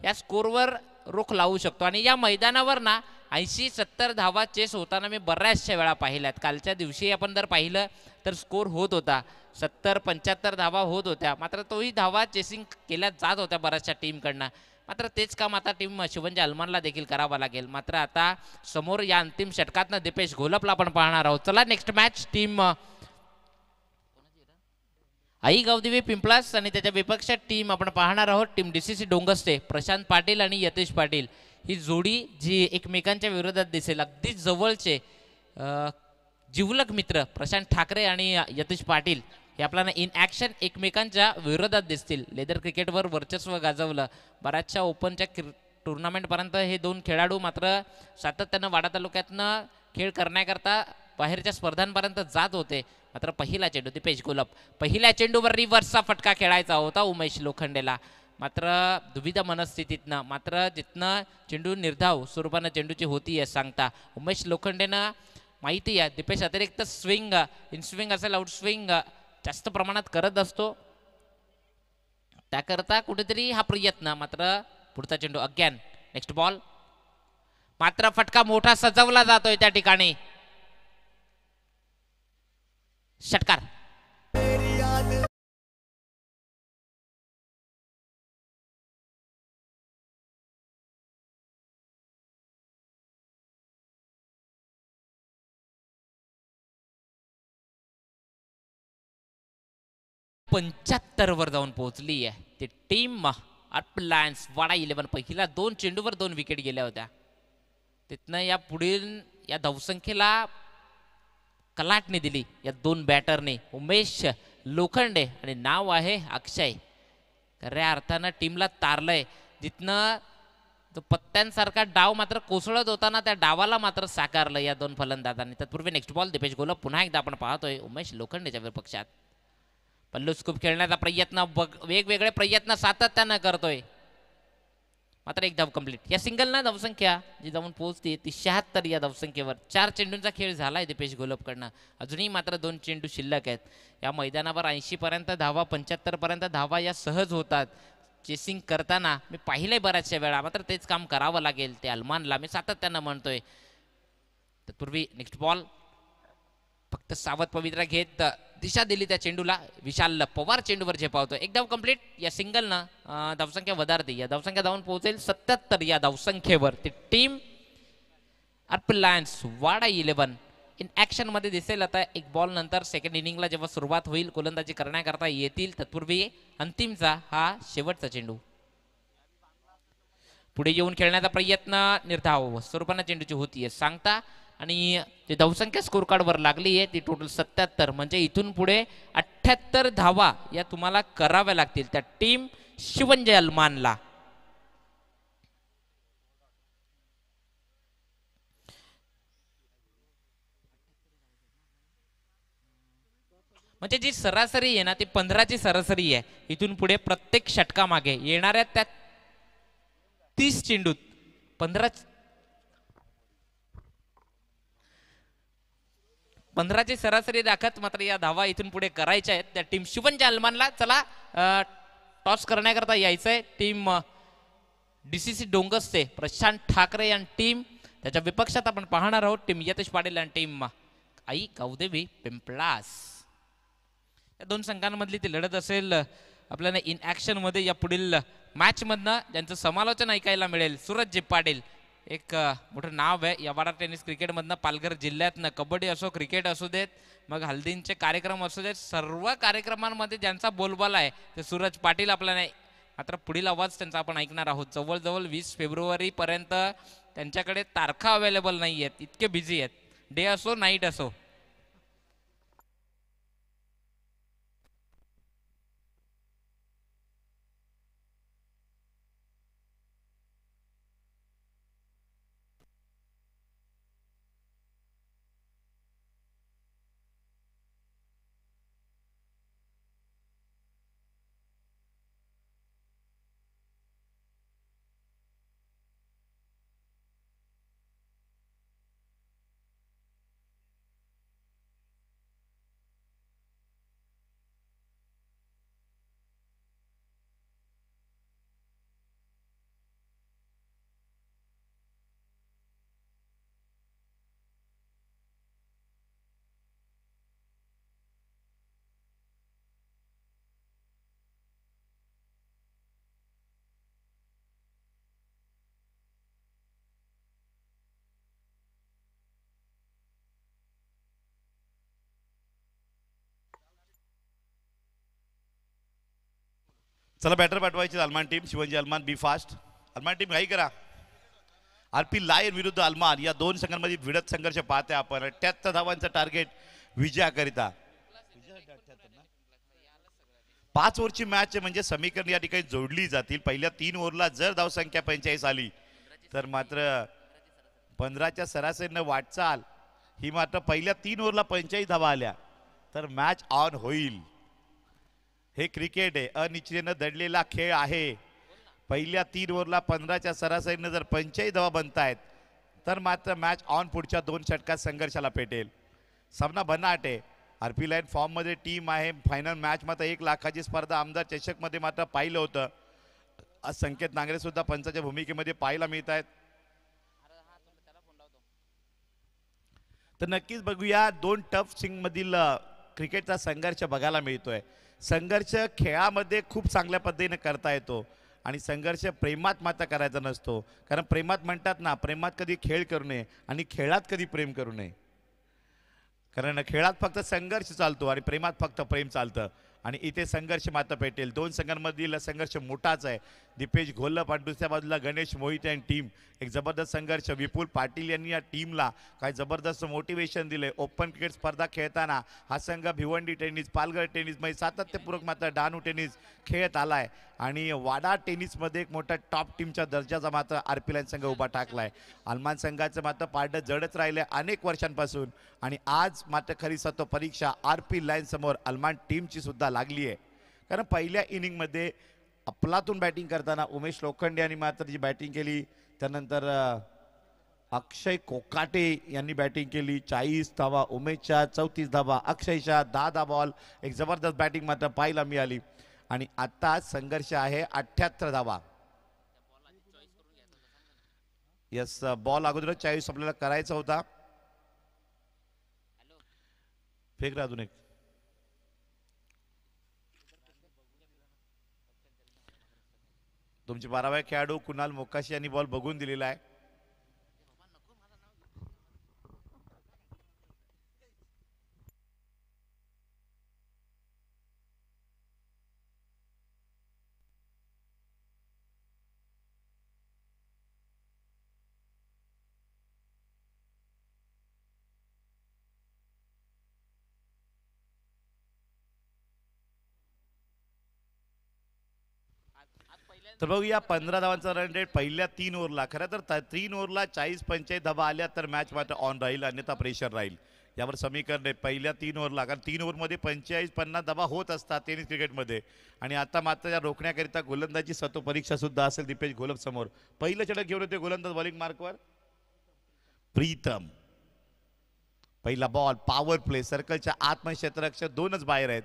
या स्कोरवर रोख लावू शकतो. आणि या मैदानावर ना 80-70 धावा चेस होताना मी बऱ्याचशा वेळा पाहिल्यात. कालच्या दिवशी आपण जर पाहिलं तर स्कोर होत होता 70-75 धावा होत होत्या, मात्र तोही धावा चेसिंग केल्या जात होत्या बऱ्याचशा टीमकडनं. मात्र तेच काम आता टीम शिवंजी अलमानला देखील करावं लागेल. मात्र आता समोर या अंतिम षटकातनं दीपेश घोलपला आपण पाहणार आहोत. चला next match team Aai Gavdevi Pimplas आणि त्याच्या विपक्षात टीम आपण पाहणार आहोत. टीम DCC डोंगस्ते, प्रशांत पाटील आणि यतीश पाटील ही जोडी जी एकमेकांच्या विरोधात दिसेल. अगदी जवळचे जिवलग मित्र प्रशांत ठाकरे आणि यतीश पाटील हे आपल्याला इन ॲक्शन एकमेकांच्या विरोधात दिसतील. लेदर क्रिकेटवर वर्चस्व गाजवलं, बऱ्याचशा ओपनच्या टुर्नामेंटपर्यंत हे 2 खेळाडू मात्र सातत्यानं वाडा तालुक्यातनं खेळ करण्याकरता बाहेरच्या स्पर्धांपर्यंत जात होते. मात्र पहिला चेंडू दीपेश घोलप, पहिल्या चेंडूवर रिव्हर्सचा फटका खेळायचा होता उमेश लोखंडेला. मात्र दुविधा मनस्थितीतनं मात्र जिथनं चेंडू निर्धाव स्वरूपानं चेंडूची होती आहे सांगता उमेश लोखंडेनं माहिती आहे दीपेश अतिरिक्त स्विंग, इन स्विंग असेल आउट स्विंग जास्त प्रमाणात करत असतो, त्याकरता कुठेतरी हा प्रयत्न. मात्र पुढचा चेंडू अगेन नेक्स्ट बॉल, मात्र फटका मोठा सजवला जातोय त्या ठिकाणी. षटकार. वर जाऊन पोहोचली आहे ती टीम अपलायन्स वाडा 11. पहिला 2 चेंडूवर 2 विकेट गेल्या होत्या. तिथनं या पुढील या धावसंख्येला कलाटणी दिली या 2 बॅटरने, उमेश लोखंडे आणि नाव आहे अक्षय. खऱ्या अर्थानं टीमला तारलंय. जिथनं तो पत्त्यांसारखा डाव मात्र कोसळत होताना त्या डावाला मात्र साकारलं या 2 फलंदाजांनी. तत्पूर्वी नेक्स्ट बॉल दीपेश घोलप पुन्हा एकदा आपण पाहतोय उमेश लोखंडेच्या विपक्षात. पल्लू स्कूप खेळण्याचा प्रयत्न, वेगवेगळे प्रयत्न सातत्यानं करतोय. मात्र एक धाव कंप्लीट. या सिंगलना धावसंख्या जी जाऊन पोहोचते ती 76 या धावसंख्येवर. 4 चेंडूंचा खेळ झाला आहे दीपेश घोलपकडनं. अजूनही मात्र 2 चेंडू शिल्लक आहेत. या मैदानावर 80 पर्यंत धावा 75 पर्यंत धावा या सहज होतात. चेसिंग करताना मी पाहिलंय बऱ्याचशा वेळा, मात्र तेच काम करावं लागेल ते अल्मानला, मी सातत्यानं म्हणतोय. तत्पूर्वी नेक्स्ट बॉल फक्त सावध पवित्रा घेत दिशा दिली त्या चेंडूला. विशाल पवार चेंडूवर झेपावतो. एक धाव कंप्लीट. या सिंगलनं धावसंख्या वधारते. या धावसंख्या धावून पोहोचेल 77 या धावसंख्येवर. ती team Arpal lions Wada 11 in action मध्ये दिसेल आता. एक बॉल नंतर सेकंड इनिंगला जेव्हा सुरुवात होईल गोलंदाजी करण्याकरता येतील. तत्पूर्वी अंतिमचा हा शेवटचा चेंडू. पुढे येऊन खेळण्याचा प्रयत्न निर्धाव स्वरूपानं चेंडूची होतीये सांगता. आणि ते धावसंख्या स्कोर कार्डवर लागली आहे ती टोटल 77. म्हणजे इथून पुढे 78 धावा या तुम्हाला कराव्या लागतील त्या टीम शिवंजय अल्मानला. म्हणजे जी सरासरी आहे ना ती 15ची सरासरी आहे. इथून पुढे प्रत्येक षटका मागे येणाऱ्या त्या 30 चेंडूत 15ची सरासरी दाखत मात्र या धावा इथून पुढे करायच्या आहेत त्या टीम शिवंजय अल्मानला. चला टॉस करण्याकरता यायचंय. टीम DCC डोंगसचे प्रशांत ठाकरे आणि टीम. त्याच्या विपक्षात आपण पाहणार आहोत टीम यतेश पाटील आणि टीम आई कौदेवी पिंपळास. या दोन संघांमधली ती लढत असेल आपल्याला इन ऍक्शन मध्ये. या पुढील मॅच मधनं ज्यांचं समालोचन ऐकायला मिळेल सूरज पाटील. एक मोठं नाव आहे या वाडा टेनिस क्रिकेटमधनं. पालघर जिल्ह्यातनं कबड्डी असो क्रिकेट असू देत मग हल्दींचे कार्यक्रम असू देत सर्व कार्यक्रमांमध्ये ज्यांचा बोलबाला आहे ते सूरज पाटील आपल्याला. मात्र पुढील आवाज त्यांचा आपण ऐकणार आहोत. जवळजवळ 20 फेब्रुवारी पर्यंत त्यांच्याकडे तारखा अवेलेबल नाही आहेत. इतके बिझी आहेत. डे असो नाईट असो. चला बॅटर पाठवायची अल्मान टीम. शिवंजय अल्मान बी फास्ट. अल्मान टीम घाई करा. आरपी लायन विरुद्ध अल्मान या दोन संघांमध्ये भिडत संघर्ष पाहते आपण. 78 धावांचं टार्गेट विजयाकरिता. 5 ओव्हरची मॅच म्हणजे समीकरण या ठिकाणी जोडली जातील. पहिल्या 3 ओव्हरला जर धावसंख्या 45 आली तर मात्र 15च्या सरासरीनं वाटचाल ही मात्र पहिल्या 3 ओव्हरला 45 धावा आल्या तर मॅच ऑन होईल. हे क्रिकेट आहे. अनिश्चिततेनं दडलेला खेळ आहे. पहिल्या 3 ओव्हरला 15च्या सरासरीनं जर 45 धावा बनतायत तर मात्र मॅच ऑन. पुढच्या 2 षटकात संघर्षाला पेटेल. सामना बनाट आहे. आरपी लाईन फॉर्म मध्ये टीम आहे. फायनल मॅच मात्र 1 लाखाची स्पर्धा आमदार चषक मध्ये मात्र पाहिलं होतं. आज संकेत नांगरे सुद्धा पंचाच्या भूमिकेमध्ये पाहायला मिळत आहेत. तर नक्कीच बघूया 2 टफ सिंग मधील क्रिकेटचा संघर्ष बघायला मिळतोय. संघर्ष खेळामध्ये खूप चांगल्या पद्धतीने करता येतो आणि संघर्ष प्रेमात मात्र करायचा नसतो. कारण प्रेमात म्हणतात ना प्रेमात कधी खेळ करू नये आणि खेळात कधी प्रेम करू नये. कारण खेळात फक्त संघर्ष चालतो आणि प्रेमात फक्त प्रेम चालतं. आणि इथे संघर्ष मात्र पेटेल. 2 संघांमधील संघर्ष मोठाच आहे. दीपेश घोलप आणि दुसऱ्या बाजूला गणेश मोहिते आणि टीम. एक जबरदस्त संघर्ष. विपुल पाटील यांनी या टीमला काय जबरदस्त मोटिवेशन दिले. ओपन क्रिकेट स्पर्धा खेळताना हा संघ भिवंडी टेनिस पालघर टेनिस मध्ये सातत्यपूर्वक मात्र डहाणू टेनिस खेळत आलाय आणि वाडा टेनिसमध्ये एक मोठा टॉप टीमच्या दर्जाचा मात्र आरपी लाईन संघ उभा टाकलाय. अल्मान संघाचं मात्र पारडं जडच राहिले अनेक वर्षांपासून आणि आज मात्र खरी सत्व परीक्षा आरपी लाईन समोर अल्मान टीमची सुद्धा लागली आहे. कारण पहिल्या इनिंगमध्ये अफलातून बॅटिंग करताना उमेश लोखंडे यांनी मात्र जी बॅटिंग केली, त्यानंतर अक्षय कोकाटे यांनी बॅटिंग केली. 40 धावा उमेशच्या, 34 धावा अक्षयच्या, 10 बॉल. एक जबरदस्त बॅटिंग मात्र पाहायला मिळाली. आणि आता संघर्ष आहे 78 धावा. यस, बॉल अगोदर 40 आपल्याला करायचा होता. फेक अजून एक. तुमचे 12व्या खेळाडू कुणाल मोकाशी यांनी बॉल बघून दिलेला आहे. तर बघूया 15 धावांचा रन रेट पहिल्या 3 ओव्हरला. खरं तर 3 ओव्हरला 40-45 धावा आल्या तर मॅच मात्र ऑन राहील, अन्यथा प्रेशर राहील. यावर समीकरण आहे पहिल्या 3 ओव्हरला, कारण 3 ओव्हरमध्ये 45-50 धावा होत असतात टेनिस क्रिकेटमध्ये. आणि आता मात्र या रोखण्याकरिता गोलंदाजी सतो परीक्षा सुद्धा असेल दीपेश घोलप समोर. पहिलं षटक घेऊन येते गोलंदाज बॉलिंग मार्कवर प्रीतम. पहिला बॉल पॉवर प्ले, सर्कलच्या आतमध्ये क्षेत्ररक्षक दोनच बाहेर आहेत.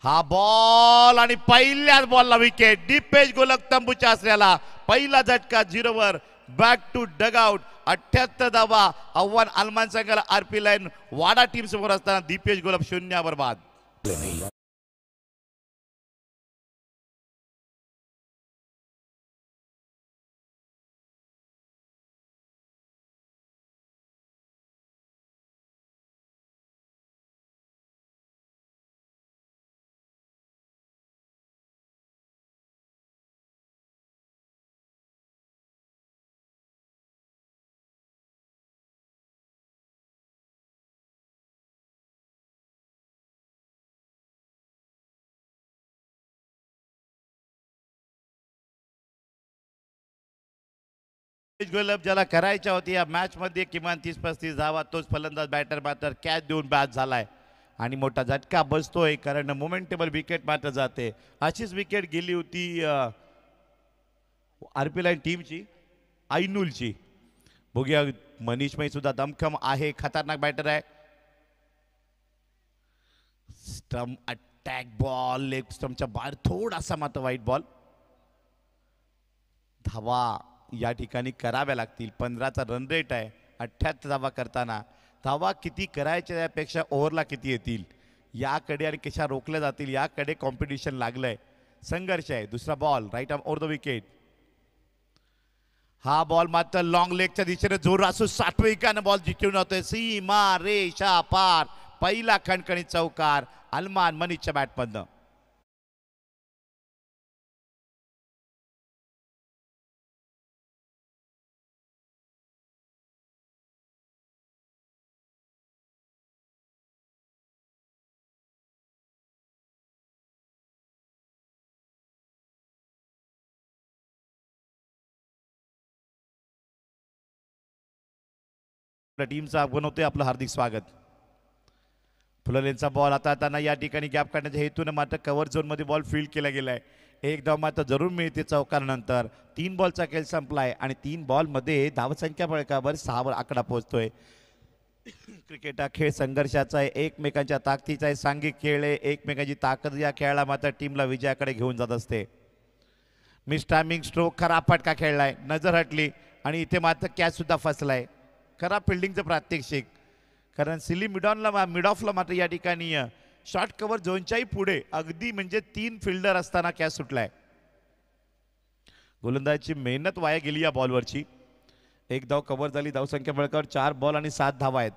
हा बॉल आणि पहिल्याच बॉलला विकेट. दीपेश गोलक तंबूच्या असल्याला पहिला झटका 0वर. Back to dugout. 78 धावा आव्हान अलमान संघाला. आरपी लाईन वाडा टीम समोर असताना दीपेश गोलक 0 बाद. गोलप ज्याला करायच्या होती या मॅच मध्ये किमान 30-35 धावा, तोच फलंदाज बॅटर मात्र कॅच देऊन बाद झालाय. आणि मोठा झटका बसतोय कारण मोमेंटेबल विकेट मात्र जाते. अशीच विकेट गेली होती आरपी लाईन टीमची, आयनूलची. बघूया मनीष मै सुद्धा दमखम आहे, खतरनाक बॅटर आहे. स्टंप अटॅक बॉल, लेग स्टंपच्या बाहेर थोडासा मात्र वाईट बॉल. धावा या ठिकाणी कराव्या लागतील. 15चा रन रेट आहे. 78 धावा करताना धावा किती करायच्या यापेक्षा ओव्हरला किती येतील याकडे आणि कशा रोखल्या जातील याकडे कॉम्पिटिशन लागलंय. संघर्ष आहे. दुसरा ball right arm over the wicket. हा बॉल मात्र लॉंग लेगच्या दिशेने जोर असू सात्विकानं बॉल जिंकून जातोय. सीमा रेषा पार. पहिला खणखणीत चौकार अलमान मनीषच्या बॅटमधनं. टीमचा आगमन होते. आपलं हार्दिक स्वागत. फुललेंचा बॉल आता त्यांना या ठिकाणी गॅप काढण्याच्या हेतून मात्र कव्हर झोन मध्ये बॉल फील्ड केला गेलाय. एक धाव मात्र जरूर मिळते चौकारानंतर. 3 बॉलचा खेळ संपलाय आणि 3 बॉल मध्ये धावसंख्या फळकावर 6वर आकडा पोहोचतोय. क्रिकेट हा खेळ संघर्षाचा आहे, एकमेकांच्या ताकदीचा आहे, सांघिक खेळ आहे. एकमेकांची ताकद या खेळाला मात्र टीमला विजयाकडे घेऊन जात असते. मिस टायमिंग स्ट्रोक, खरा फटका खेळलाय, नजर हटली आणि इथे मात्र कॅच सुद्धा फसलाय. खरा फिल्डिंगचं प्रात्यक्षिक, कारण सिली मिड ऑफला मात्र या ठिकाणी शॉर्ट कव्हर झोनच्याही पुढे अगदी म्हणजे 3 फिल्डर असताना कॅच सुटलाय. गोलंदाजाची मेहनत वाया गेली या बॉलवरची. एक धाव कव्हर झाली. धावसंख्या फळकावर 4 बॉल आणि 7 धावा आहेत.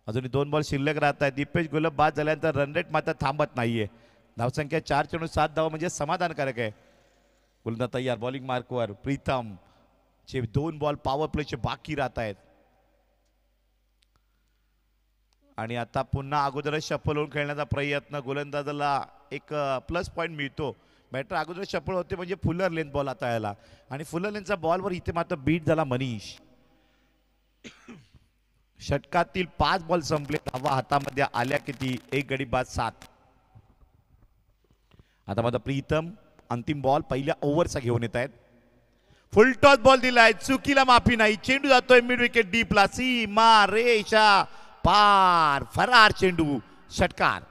अजूनही 2 बॉल शिल्लक राहत आहेत. दीपेश गोलप बाद झाल्यानंतर रन रेट मात्र थांबत नाहीये. धावसंख्या 4 चेंडू 7 धावा म्हणजे समाधानकारक आहे. गोलंदाज तयार. बॉलिंग मार्कवर प्रीतम चे 2 बॉल पॉवर प्लेचे बाकी राहत आहेत. आणि आता पुन्हा अगोदरच शफल होऊन खेळण्याचा प्रयत्न. गोलंदाजाला एक प्लस पॉईंट मिळतो. बॅटर अगोदर शफल होते म्हणजे फुलर लेंथ बॉल आता यायला. आणि फुलर लेंथचा बॉलवर इथे मात्र बीट झाला मनीष. षटकातील 5 बॉल संपले. धावा हातामध्ये आल्या किती? 1 गडी बाद 7. आता माझा प्रीतम अंतिम बॉल पहिल्या ओव्हरचा घेऊन येत आहेत. फुल टॉस बॉल दिलाय, चुकीला माफी नाही. चेंडू जातोय मिड विकेट डीपला, सीमा रेषा पार, फरार चेंडू, षटकार.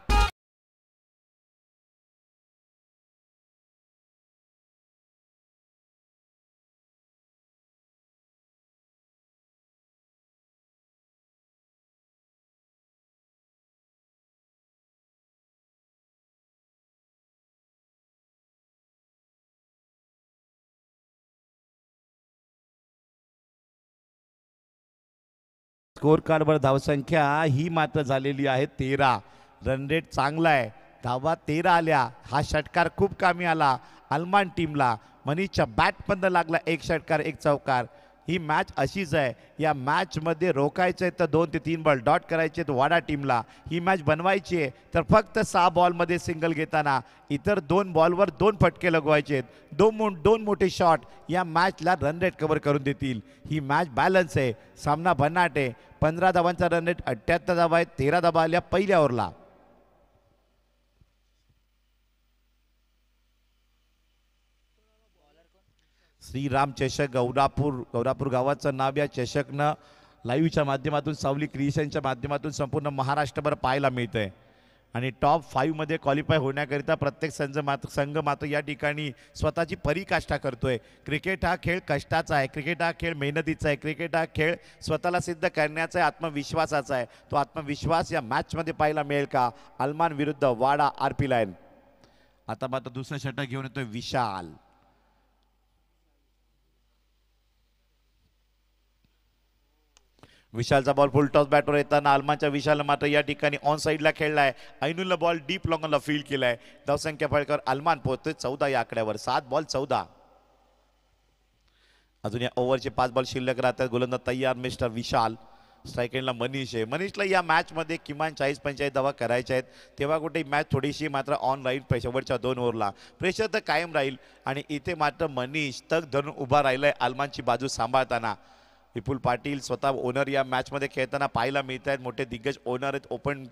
स्कोर कार्डवर धावसंख्या ही मात्र झालेली आहे 13. रन रेट चांगला आहे, धावा 13 आल्या. हा षटकार खूप कामी आला अल्मान टीमला. मनीषच्या बॅटमधनं लागला एक षटकार एक चौकार. ही मॅच अशीच आहे. या मॅचमध्ये रोखायचं आहे तर 2 ते 3 बॉल डॉट करायचे आहेत वाडा टीमला. ही मॅच बनवायची आहे तर फक्त 6 बॉलमध्ये सिंगल घेताना इतर 2 बॉलवर 2 फटके लगवायचे आहेत. दोन मोठे शॉट या मॅचला रन रेट कव्हर करून देतील. ही मॅच बॅलन्स आहे, सामना भन्नाट आहे. 15 धावांचा रन रेट, 78 धावा आहेत. 13 धावा आल्या पहिल्या ओव्हरला. श्रीराम चषक गौरापूर गावाचं नाव या चषकनं लाईव्हच्या माध्यमातून, सावली क्रिएशनच्या माध्यमातून संपूर्ण महाराष्ट्रभर पाहायला मिळतंय. आणि टॉप 5 मध्ये क्वालिफाय होण्याकरिता प्रत्येक संघ मात्र या ठिकाणी स्वतःची परीकाष्ठा करतोय. क्रिकेट हा खेळ कष्टाचा आहे, क्रिकेट हा खेळ मेहनतीचा आहे, क्रिकेट हा खेळ स्वतःला सिद्ध करण्याचा आहे, आत्मविश्वासाचा आहे. तो आत्मविश्वास या मॅचमध्ये पाहायला मिळेल का? अल्मान विरुद्ध वाडा आरपी लाईन. आता मात्र दुसरं षटक घेऊन येतोय विशाल. विशालचा बॉल फुल टॉस बॅटवर येताना अल्मानच्या विशाल मात्र या ठिकाणी ऑन साईडला खेळलाय. ऐनूलला बॉल डीप लॉंगला फील्ड केलाय. धावसंख्या फळकर अल्मान पोहोचतोय 14 या आकड्यावर. 7 बॉल 14. अजून या ओव्हरचे 5 बॉल शिल्लक राहतात. गोलंदाज तयार मिस्टर विशाल. स्ट्राईक एंडला मनीष आहे. मनीषला या मॅचमध्ये किमान 40-45 धावा करायच्या आहेत. तेव्हा कुठे मॅच थोडीशी मात्र ऑन राहील शेवटच्या 2 ओव्हरला. प्रेशर तर कायम राहील आणि इथे मात्र मनीष तग धरून उभा राहिलाय अल्मानची बाजू सांभाळताना. विपुल पाटील स्वतः ओनर या मॅचमध्ये खेळताना पाहायला मिळत आहेत. मोठे दिग्गज ओनर आहेत. ओपन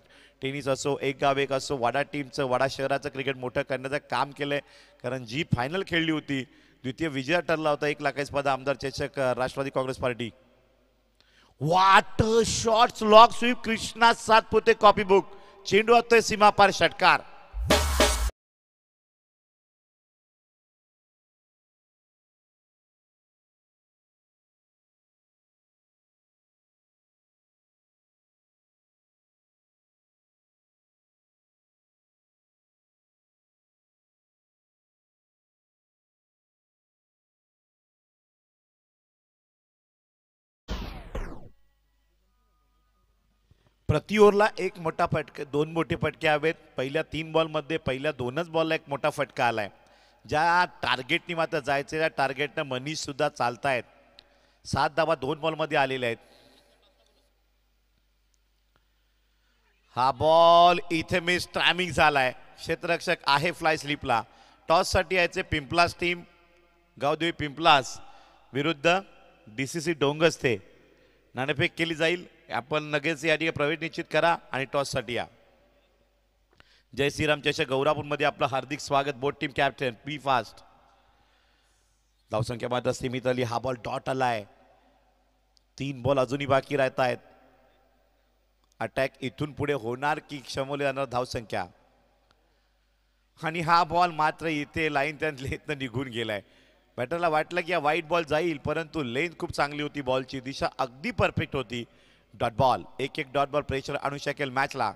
टेनिस असो, एक गाव एक असो, वाडा टीमचं, वाडा शहराचं क्रिकेट मोठं करण्याचं काम केलंय. कारण जी फायनल खेळली होती, द्वितीय विजय ठरला होता 1 लाख स्पर्धा आमदार चषक Rashtrawadi Congress party. What shots lap sweep Krishna Satpute copy book. चेंडू होतोय सीमापार, षटकार. प्रति ओव्हरला एक मोठा फटका, 2 मोठे फटके हवेत. पहिल्या 3 बॉलमध्ये पहिल्या 2च बॉलला एक मोठा फटका आलाय. ज्या टार्गेटनी मात्र जायचं त्या टार्गेटनं मनीष सुद्धा चालतायत. 7 धावा 2 बॉलमध्ये आलेल्या आहेत. हा बॉल इथे मिस टायमिंग झालाय. क्षेत्ररक्षक आहे फ्लाय स्लिपला. टॉस साठी यायचे पिंपलास टीम, गावदेवी पिंपलास विरुद्ध DCC डोंगस्ते. नाणेफेक केली जाईल. आपण लगेच या ठिकाणी प्रवेश निश्चित करा आणि टॉस साठी या. जय श्रीराम चषक गौरापूरमध्ये आपलं हार्दिक स्वागत. बोट टीम कॅप्टन बी फास्ट. धावसंख्या मात्र सीमित आली. हा बॉल डॉट आलाय. 3 बॉल अजूनही बाकी राहत आहेत. अटॅक इथून पुढे होणार की क्षमवली जाणार धावसंख्या. आणि हा बॉल मात्र इथे लाईन त्यांतनं निघून गेलाय. बॅटरला वाटलं की हा वाईट बॉल जाईल, परंतु लेंथ खूप चांगली होती. बॉलची दिशा अगदी परफेक्ट होती. Dot ball. 1-1 dot ball pressure आणू शकेल मॅचला.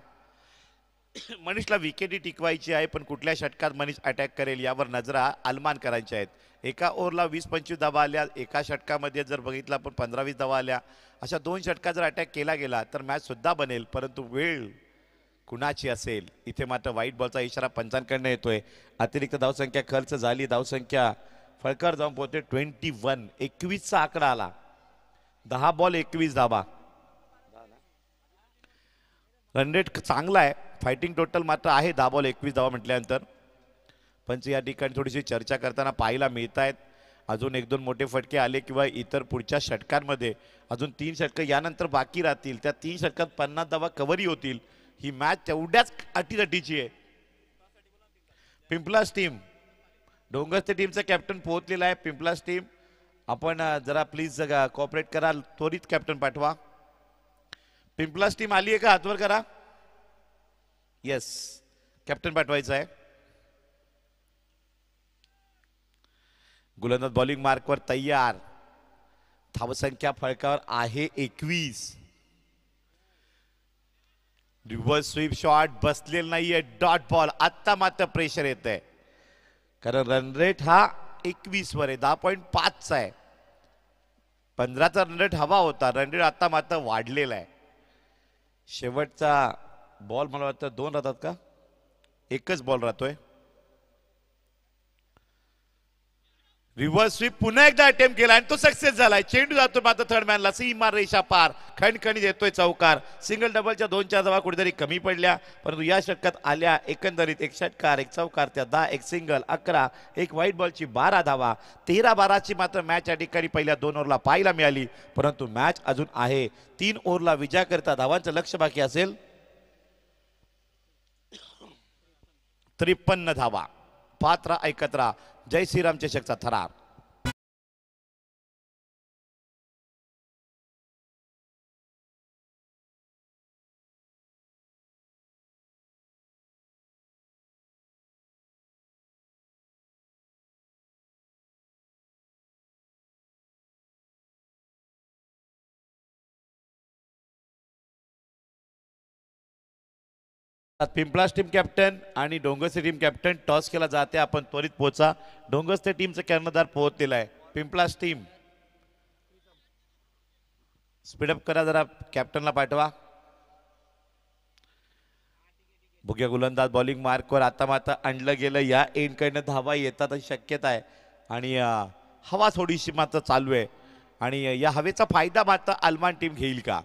मनीषला विकेटी टिकवायची आहे, पण कुठल्या षटकात मनीष अटॅक करेल यावर नजरा अल्मान करायच्या आहेत. एका ओव्हरला 20-25 धावा आल्या. एका षटकामध्ये जर बघितलं आपण 15-20 धावा आल्या. अशा 2 षटकात जर अटॅक केला गेला तर मॅच सुद्धा बनेल, परंतु वेळ कुणाची असेल. इथे मात्र वाईट बॉलचा इशारा पंचांकडनं येतोय. अतिरिक्त धावसंख्या खर्च झाली. धावसंख्या फळकर जाऊन पोहोचते 21. 21चा आकडा आला. 10 बॉल 21 धावा. रन रेट चांगला आहे. फायटिंग टोटल मात्र आहे 10 बॉल 21 धावा म्हटल्यानंतर. पण या ठिकाणी थोडीशी चर्चा करताना पाहायला मिळत आहेत. अजून 1-2 मोठे फटके आले किंवा इतर पुढच्या षटकांमध्ये अजून 3 षटकं यानंतर बाकी राहतील. त्या 3 षटकात 50 धावा कव्हरी होतील. ही मॅच तेवढ्याच अटीतटीची आहे. पिंपलास टीम, डोंगरचे टीमचं कॅप्टन पोहोचलेला आहे. पिंपलास टीम आपण जरा प्लीज कॉपरेट करा, त्वरित कॅप्टन पाठवा. पिंपलास टीम आली आहे का? हातवर करा. येस, कॅप्टन पाठवायचं आहे. गोलंदाज बॉलिंग मार्कवर तयार. धावसंख्या फळकावर आहे 21. रिव्हर्स स्वीप शॉट बसलेला नाहीये. Dot ball. आत्ता मात्र प्रेशर येत आहे, कारण रन रेट हा 21 वर आहे. 10.5 आहे. 15चा रन रेट हवा होता. रन रेट आता मात्र वाढलेला आहे. शेवटचा बॉल मला वाटतं 2 राहतात का? एकच बॉल राहतोय. रिव्हर्स स्वीप पुन्हा एकदा अटेम्प्ट केला आणि तो सक्सेस झालाय. चेंडू जातो मात्र थर्ड मॅनला. सीमा रेषा पार. खणखणीत येतोय चौकार. सिंगल डबलच्या 2-4 धावा कुठेतरी कमी पडल्या, परंतु या षटकात आल्या एकंदरीत 1 षटकार 1 चौकार त्या 10, 1 सिंगल 11, 1 व्हाईट बॉलची 12 धावा. 13-12ची मात्र मॅच या ठिकाणी पहिल्या 2 ओव्हरला पाहायला मिळाली, परंतु मॅच अजून आहे. 3 ओव्हरला विजयाकरता धावांचं लक्ष बाकी असेल. 53 धावा. पात्रा ऐकत राहा. जय श्रीराम चषकचा थरार. पिंपलास टीम कॅप्टन आणि डोंगरचे टीम कॅप्टन टॉस केला जाते. आपण त्वरित पोहोचा. डोंगरचे टीमचा कर्णधार पोहोचलेला आहे. पिंपलास टीम स्पीडअप करा, जरा कॅप्टनला पाठवा. भुग्या गोलंदाज बॉलिंग मार्कवर. आता मात्र आणलं गेलं. या एंडकडनं धावा येतात अशी शक्यता आहे आणि हवा थोडीशी मात्र चालू आहे आणि या हवेचा फायदा मात्र अल्मान टीम घेईल का?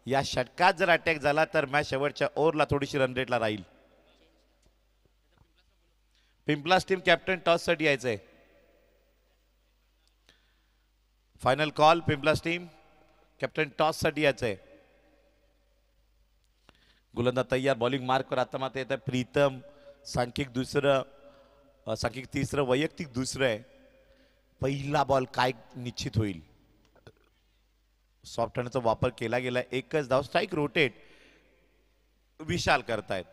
या षटकात जर अटॅक झाला तर मॅच शेवटच्या ओव्हरला थोडीशी रन रेटला राहील. पिंपलास टीम कॅप्टन टॉस साठी यायचंय. Final call. Pimplas team captain toss साठी यायचंय. गोलंदाज तयार. बॉलिंग मार्कवर आता मात्र येत आहे प्रीतम. सांख्यिक दुसरं, सांख्यिक तिसरं, वैयक्तिक दुसरं आहे. पहिला बॉल काय निश्चित होईल. सॉफ्ट हँडचा वापर केला गेला. एकच धाव. स्ट्राईक रोटेट विशाल करतायत.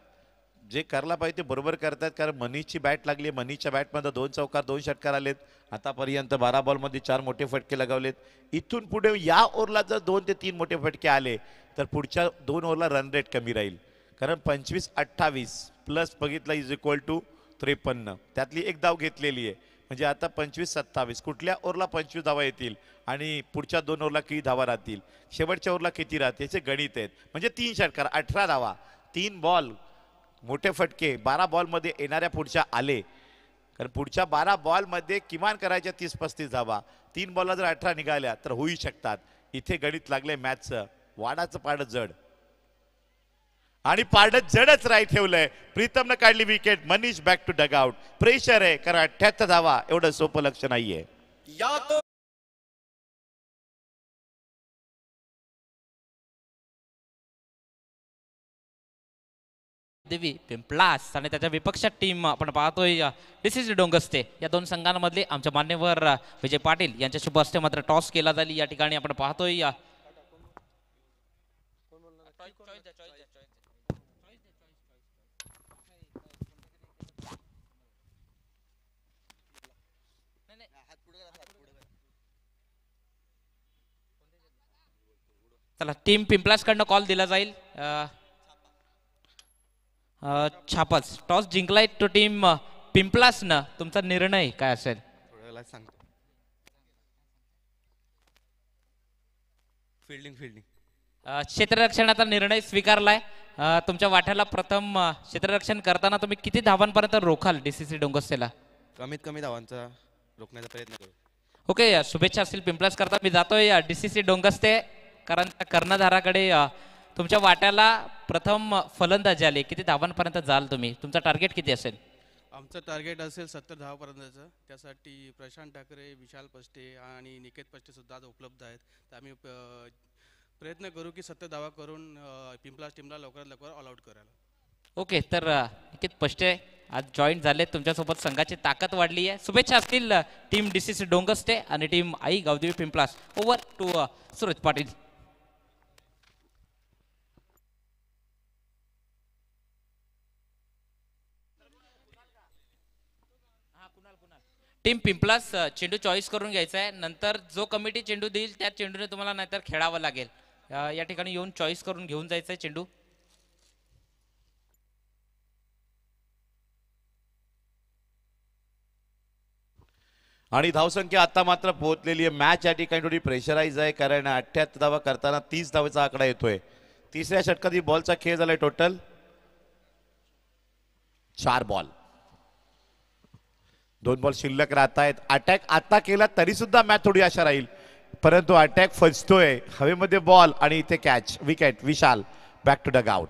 जे करायला पाहिजे ते बरोबर करतायत, कारण मनीषची बॅट लागली. मनीषच्या बॅटमध्ये 2 चौकार 2 षटकार आलेत. आतापर्यंत 12 बॉलमध्ये 4 मोठे फटके लगावलेत. इथून पुढे या ओव्हरला जर 2 ते 3 मोठे फटके आले तर पुढच्या 2 ओव्हरला रन रेट कमी राहील, कारण 25-28 प्लस बघितला इज इक्वल टू 53. त्यातली एक धाव घेतलेली आहे, म्हणजे आता 25-27. कुठल्या ओव्हरला 25 धावा येतील आणि पुढच्या 2 ओव्हरला किती धावा राहतील, शेवटच्या ओव्हरला किती राहतील, याचे गणित आहेत. म्हणजे 3 षटकार 18 धावा. 3 बॉल मोठे फटके 12 बॉलमध्ये येणाऱ्या पुढच्या आले, कारण पुढच्या 12 बॉलमध्ये किमान करायच्या 30-35 धावा. 3 बॉलला जर 18 निघाल्या तर होऊ शकतात. इथे गणित लागले मॅचचं. वाडाचं पाडत जड आणि पाडत जडच राही ठेवलंय. प्रीतमनं काढली wicket. Manish back to dugout. Pressure आहे, कारण 78 धावा एवढं सोपं लक्ष नाहीये. देवी पिंपलास आणि त्याच्या विपक्ष टीम आपण पाहतोय डीसीसी डोंगस्ते. या 2 संघांमधले आमच्या मान्यवर विजय पाटील यांच्या शुभ हस्ते मात्र टॉस केला जाईल. या ठिकाणी आपण पाहतोय चला टीम पिंपलास कडनं कॉल दिला जाईल. छापस टॉस जिंकलाय तो टीम पिंपलास न. तुमचा निर्णय काय असेल? फिल्डिंग क्षेत्ररक्षणाचा निर्णय स्वीकारलाय. तुमच्या वाट्याला प्रथम क्षेत्ररक्षण करताना तुम्ही किती धावांपर्यंत रोखाल डीसीसी डोंगस्तेला? कमीत कमी धावांचा रोखण्याचा प्रयत्न करू. ओके, शुभेच्छा असतील पिंपलास करता. मी जातोय डीसीसी डोंगस्ते कारण कर्णधाराकडे. तुमच्या वाट्याला प्रथम फलंदाजी आली, किती धावांपर्यंत जाल तुम्ही? तुमचा टार्गेट किती असेल? आमचं टार्गेट असेल 70 धावापर्यंतचं. त्यासाठी प्रशांत ठाकरे, विशाल पष्टे आणि निकेत पष्टे सुद्धा आज उपलब्ध आहेत. तर आम्ही प्रयत्न करू की 70 धावा करून पिंपलास टीमला लवकरात लवकर ऑल आउट करायला. ओके तर निकेत पष्टे आज जॉईन झाले तुमच्यासोबत संघाची ताकद वाढली आहे शुभेच्छा असतील टीम DCC डोंगस्टे आणि team Aai Gavdevi Pimplas over two Suraj Patil. Team Pimplas चेंडू चॉईस करून घ्यायचा आहे नंतर जो कमिटी चेंडू देईल त्या चेंडूने तुम्हाला नाहीतर खेळावं लागेल या ठिकाणी येऊन चॉईस करून घेऊन जायचं आहे चेंडू. आणि धावसंख्या आता मात्र पोहोचलेली आहे. मॅच या ठिकाणी थोडी प्रेशराईज आहे कारण 78 धावा करताना 30 धावेचा आकडा येतोय. तिसऱ्या षटकात ही बॉलचा खेळ झालाय टोटल 4 बॉल. 2 बॉल शिल्लक राहत आहेत. अटॅक आता केला तरी सुद्धा मॅच थोडी आशा राहील परंतु अटॅक फसतोय हवेमध्ये बॉल आणि इथे catch wicket. Vishal back to dugout.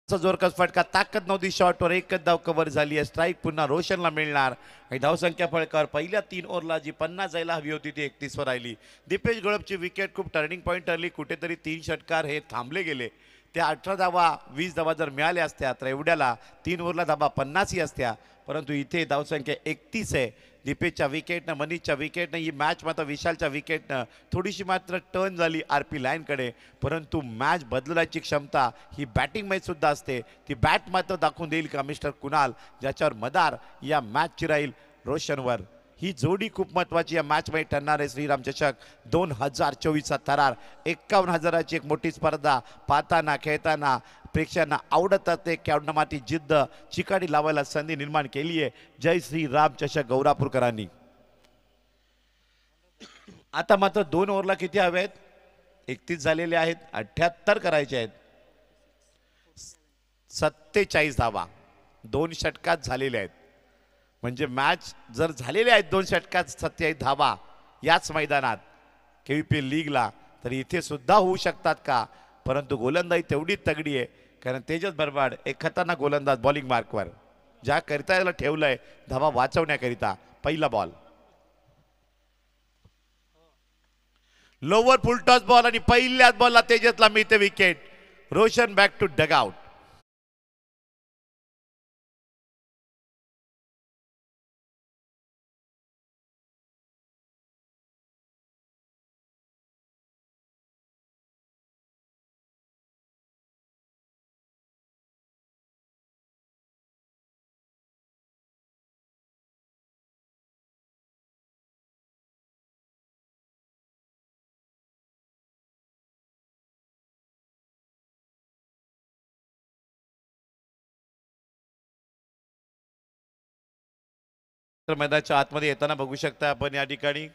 जोरकस फटका ताकद नव्हती शॉटवर एकच धाव कव्हर झाली आहे. स्ट्राईक पुन्हा रोशनला मिळणार आणि धावसंख्या फळकर पहिल्या 3 ओव्हरला जी 50 जायला हवी होती ती 31 वर राहिली. दीपेश गळपची विकेट खूप टर्निंग पॉईंट ठरली. कुठेतरी 3 षटकार हे थांबले गेले. त्या 18 धावा 20 धावा जर मिळाल्या असत्या तर एवढ्याला 3 ओव्हरला धावा 50 ही असत्या परंतु इथे धावसंख्या 31 आहे. दीपेशच्या विकेटनं मनीषच्या विकेटनं ही मॅच मात्र विशालच्या विकेटनं थोडीशी मात्र टर्न झाली RP लाईनकडे परंतु मॅच बदलण्याची क्षमता ही बॅटिंग मॅच सुद्धा असते. ती बॅट मात्र दाखवून देईल का मिस्टर कुणाल ज्याच्यावर मदार या मॅचची राहील रोशनवर. ही जोडी खूप महत्वाची या मॅचमध्ये ठरणार आहे. श्रीराम चषक 2024चा थरार 51,000ची एक मोठी स्पर्धा पाहताना खेळताना प्रेक्षकांना आवडतात ते खेळण्यामाती जिद्द चिकाटी लावायला संधी निर्माण केली आहे जय श्री राम चषक गौरापूरकरांनी. आता मात्र 2 ओव्हरला किती हवे आहेत 31 झालेले आहेत. 78 करायचे आहेत. 47 धावा 2 षटकात झालेल्या आहेत म्हणजे मॅच जर झालेले आहेत 2 षटकात 27 धावा याच मैदानात KVPL लीगला तर इथे सुद्धा होऊ शकतात का परंतु गोलंदाजी तेवढीच तगडी आहे कारण तेजस बरबाड एक खतरनाक गोलंदाज बॉलिंग मार्कवर ज्या करिता याला ठेवलंय धावा वाचवण्याकरिता. पहिला ball lower full toss ball आणि पहिल्याच बॉलला तेजसला मिळते wicket. Roshan back to dugout. मैदानाच्या आतमध्ये येताना बघू शकता आपण या ठिकाणी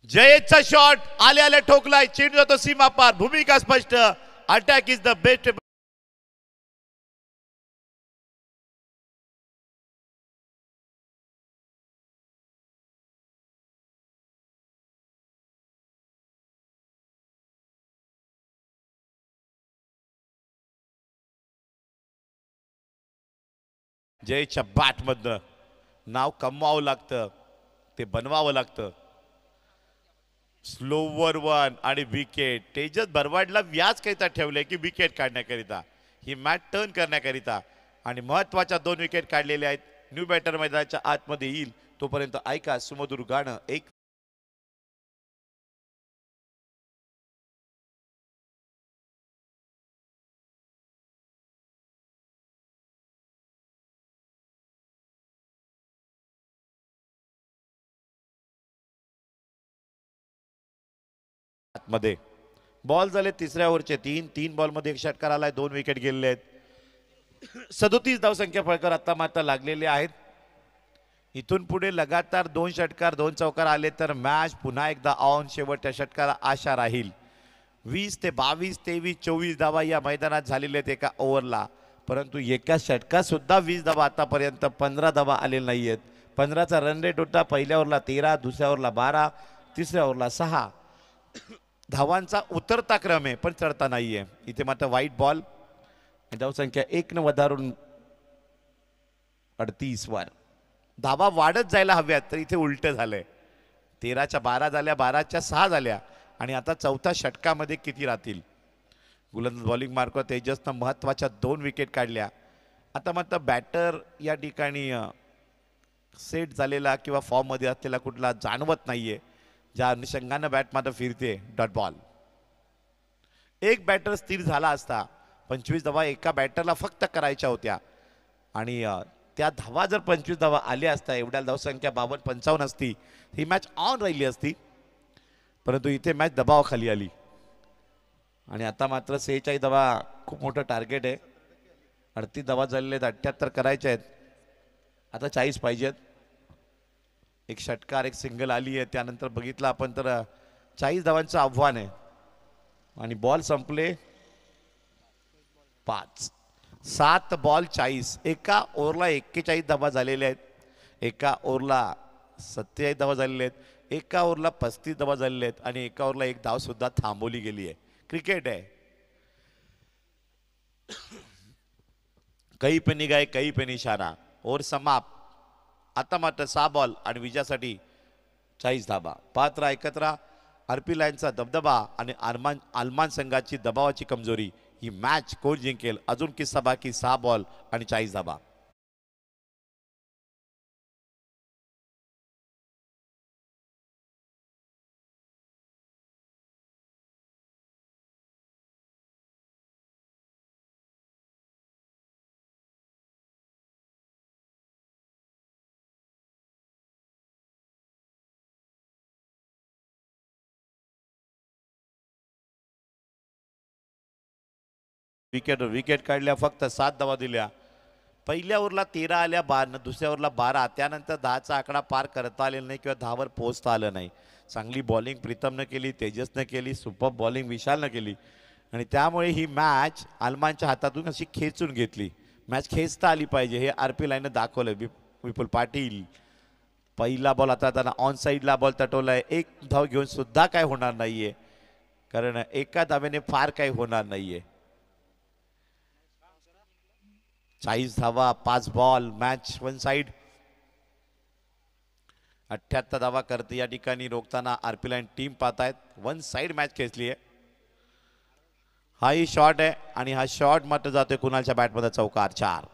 जयेशचा शॉट आले आले ठोकलाय. चेंडू जातो सीमा पार. भूमिका स्पष्ट. Attack is the best. जयच्या बॅट मधनं नाव कमवावं लागतं ते बनवावं लागतं. स्लोवर वन आणि विकेट. तेजस बरवाडला व्याज करिता ठेवलंय की विकेट काढण्याकरिता ही मॅच टर्न करण्याकरिता आणि महत्वाच्या 2 विकेट काढलेल्या आहेत. न्यू बॅटर मैदानाच्या आतमध्ये येईल तोपर्यंत ऐका सुमधुर गाणं. एक मध्ये बॉल झाले तिसऱ्या ओव्हरचे 3 बॉलमध्ये 1 षटकार आलाय, 2 विकेट गेलेले आहेत. 37 धावसंख्या फळकर आता मात्र लागलेले आहेत. इथून पुढे लगातार 2 षटकार 2 चौकार आले तर मॅच पुन्हा एकदा ऑन. शेवटच्या षटकाला आशा राहील. 20 ते 22, 23, 24 धावा या मैदानात झालेल्या आहेत एका ओव्हरला, परंतु एका षटकात सुद्धा 20 धावा आतापर्यंत 15 धावा आलेल्या नाही आहेत. 15चा रन रेट होता. पहिल्या ओव्हरला 13, दुसऱ्या ओव्हरला 12, तिसऱ्या ओव्हरला 6. धावांचा उतरता क्रम आहे पण चढता नाहीये. इथे मात्र वाईट बॉल. धावसंख्या 1 न वधारून 38 वर. धावा वाढत जायला हव्यात तर इथे उलट झालंय. 13च्या 12 झाल्या, 12च्या 6 झाल्या आणि आता चौथ्या षटकामध्ये किती राहतील. गोलंदाज बॉलिंग मार्क तेजसनं महत्वाच्या 2 विकेट काढल्या. आता मात्र बॅटर या ठिकाणी सेट झालेला किंवा फॉर्ममध्ये असलेला कुठला जाणवत नाहीये, ज्या अनुषंगानं बॅट मात्र फिरते. Dot ball. एक बॅटर स्थिर झाला असता 25 धावा एका बॅटरला फक्त करायच्या होत्या आणि त्या धावा जर 25 धावा आल्या असता, एवढ्या धावसंख्या 52-55 असती, ही मॅच ऑन राहिली असती. परंतु इथे मॅच दबावाखाली आली आणि आता मात्र 46 धावा खूप मोठं टार्गेट आहे. 38 धावा झालेले आहेत, 78 करायचे आहेत. आता 40 पाहिजेत. 1 षटकार 1 सिंगल आली आहे. त्यानंतर बघितलं आपण तर 40 धावांचं आव्हान आहे आणि बॉल संपले 5. 7 बॉल 40. एका ओव्हरला 41 धावा झालेल्या आहेत. एका ओव्हरला 27 धावा झालेल्या आहेत. एका ओव्हरला 35 धावा झालेल्या आहेत आणि एका ओव्हरला 1 धाव सुद्धा थांबवली गेली आहे. क्रिकेट आहे. कहीं पे निगाह कहीं पे निशाणा. ओव्हर समाप्त. आता मात्र 6 बॉल आणि विजयासाठी 40 धावा. पात्रा एकत्र. आरपी लाईनचा दबदबा आणि आलमान संघाची दबावाची कमजोरी. ही मॅच कोण जिंकेल? अजून किस्सा बाकी. 6 बॉल आणि 40 धावा. विकेट काढल्या. फक्त 7 धावा दिल्या. पहिल्या ओव्हरला 13 आल्या, दुसऱ्या ओव्हरला 12. त्यानंतर 10चा आकडा पार करता आलेला नाही किंवा 10वर पोहोचता आलं नाही. चांगली बॉलिंग प्रीतमनं केली, तेजसनं केली, सुपर बॉलिंग विशालनं केली आणि त्यामुळे ही मॅच आलमानच्या हातातून अशी खेचून घेतली. मॅच खेचता आली पाहिजे हे आरपी लाईननं दाखवलं. विपुल पाटील पहिला बॉल आता त्यांना ऑन साईडला बॉल तटवलाय. 1 धाव घेऊन सुद्धा काय होणार नाहीये, कारण एका धावेने फार काही होणार नाहीये. 40 धावा 5 बॉल. Match 1 side. 78 धावा करते या ठिकाणी रोखताना आरपी लाईन टीम पाहतायत. 1 साइड मॅच खेचली आहे. हाही शॉट आहे आणि हा शॉट मात्र जातोय कुणालच्या बॅटमध्ये. चौकार. 4.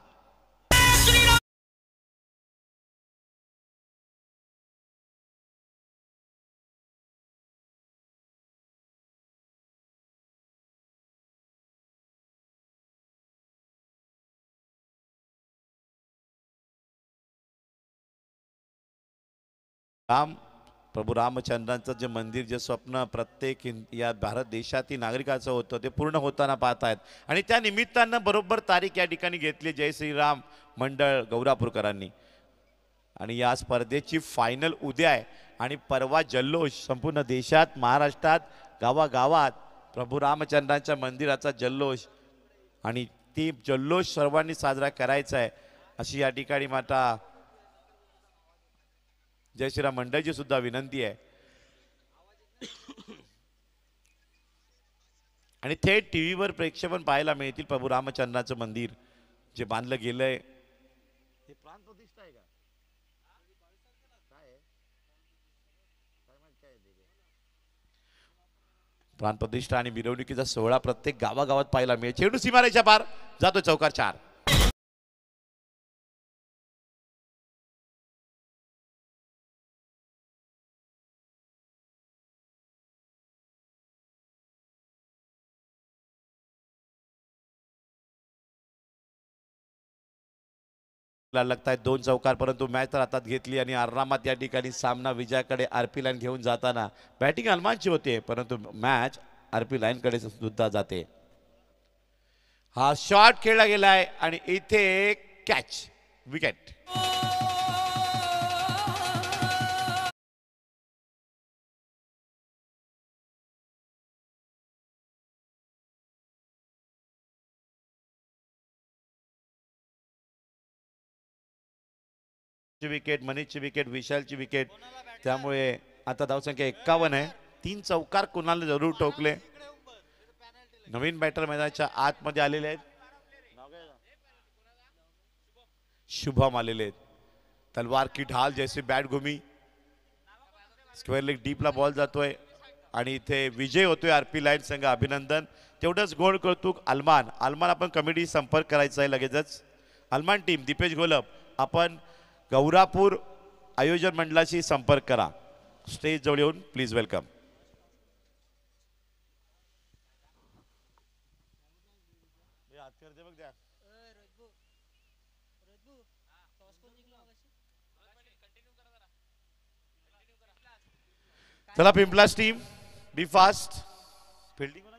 प्रभू रामचंद्रांचं जे मंदिर, जे स्वप्न प्रत्येक या भारत देशातील नागरिकाचं होतं, ते पूर्ण होताना पाहतायत आणि त्या निमित्तानं बरोबर तारीख या ठिकाणी घेतली जय श्रीराम मंडळ गौरापूरकरांनी. आणि या स्पर्धेची फायनल उद्या आहे आणि परवा जल्लोष संपूर्ण देशात, महाराष्ट्रात, गावागावात प्रभू रामचंद्रांच्या मंदिराचा जल्लोष आणि ती जल्लोष सर्वांनी साजरा करायचा आहे अशी या ठिकाणी माता जय श्रीराम मंडळची सुद्धा विनंती आहे. आणि थेट टीव्हीवर प्रेक्षेपण पाहायला मिळतील प्रभू रामचंद्राचं मंदिर जे बांधलं गेलंय. हे प्राण प्रतिष्ठा आहे का? प्राण प्रतिष्ठा आणि मिरवणुकीचा सोहळा प्रत्येक गावागावात पाहायला मिळेल. चेंडू सीमारेच्या पार जातो. चौकार. 4. लगता है 2 चौकार, परंतु मॅच तर हातात घेतली आणि आरामात या ठिकाणी सामना विजयाकडे आरपी लाईन घेऊन जाताना बॅटिंग अलमानची होते, परंतु मॅच आरपी लाईन कडे सुद्धा जाते. हा शॉट खेळला गेलाय आणि इथे कॅच, विकेट. विकेट, मनीषची विकेट, विशालची विकेट. त्यामुळे आता धावसंख्या 51 आहे. 3 चौकार कुणाला जरूर ठोकले. नवीन बॅटर मैदानाच्या आतमध्ये आलेले आहेत. शुभम आलेले आहेत. तलवार की ढाल जैसे बॅट घुमी. स्क्वेअर लेग डीपला बॉल जातोय आणि इथे विजय होतोय आरपी लाईन संघ. अभिनंदन. तेवढंच गोड कौतुक अल्मान. आपण कमिटी संपर्क करायचा आहे लगेचच. अल्मान टीम, दीपेश घोलप, आपण गौरापूर आयोजन मंडळाशी संपर्क करा. स्टेज जवळ येऊन प्लीज वेलकम. चला पिंपलास टीम, बी फास्ट. फिल्डिंग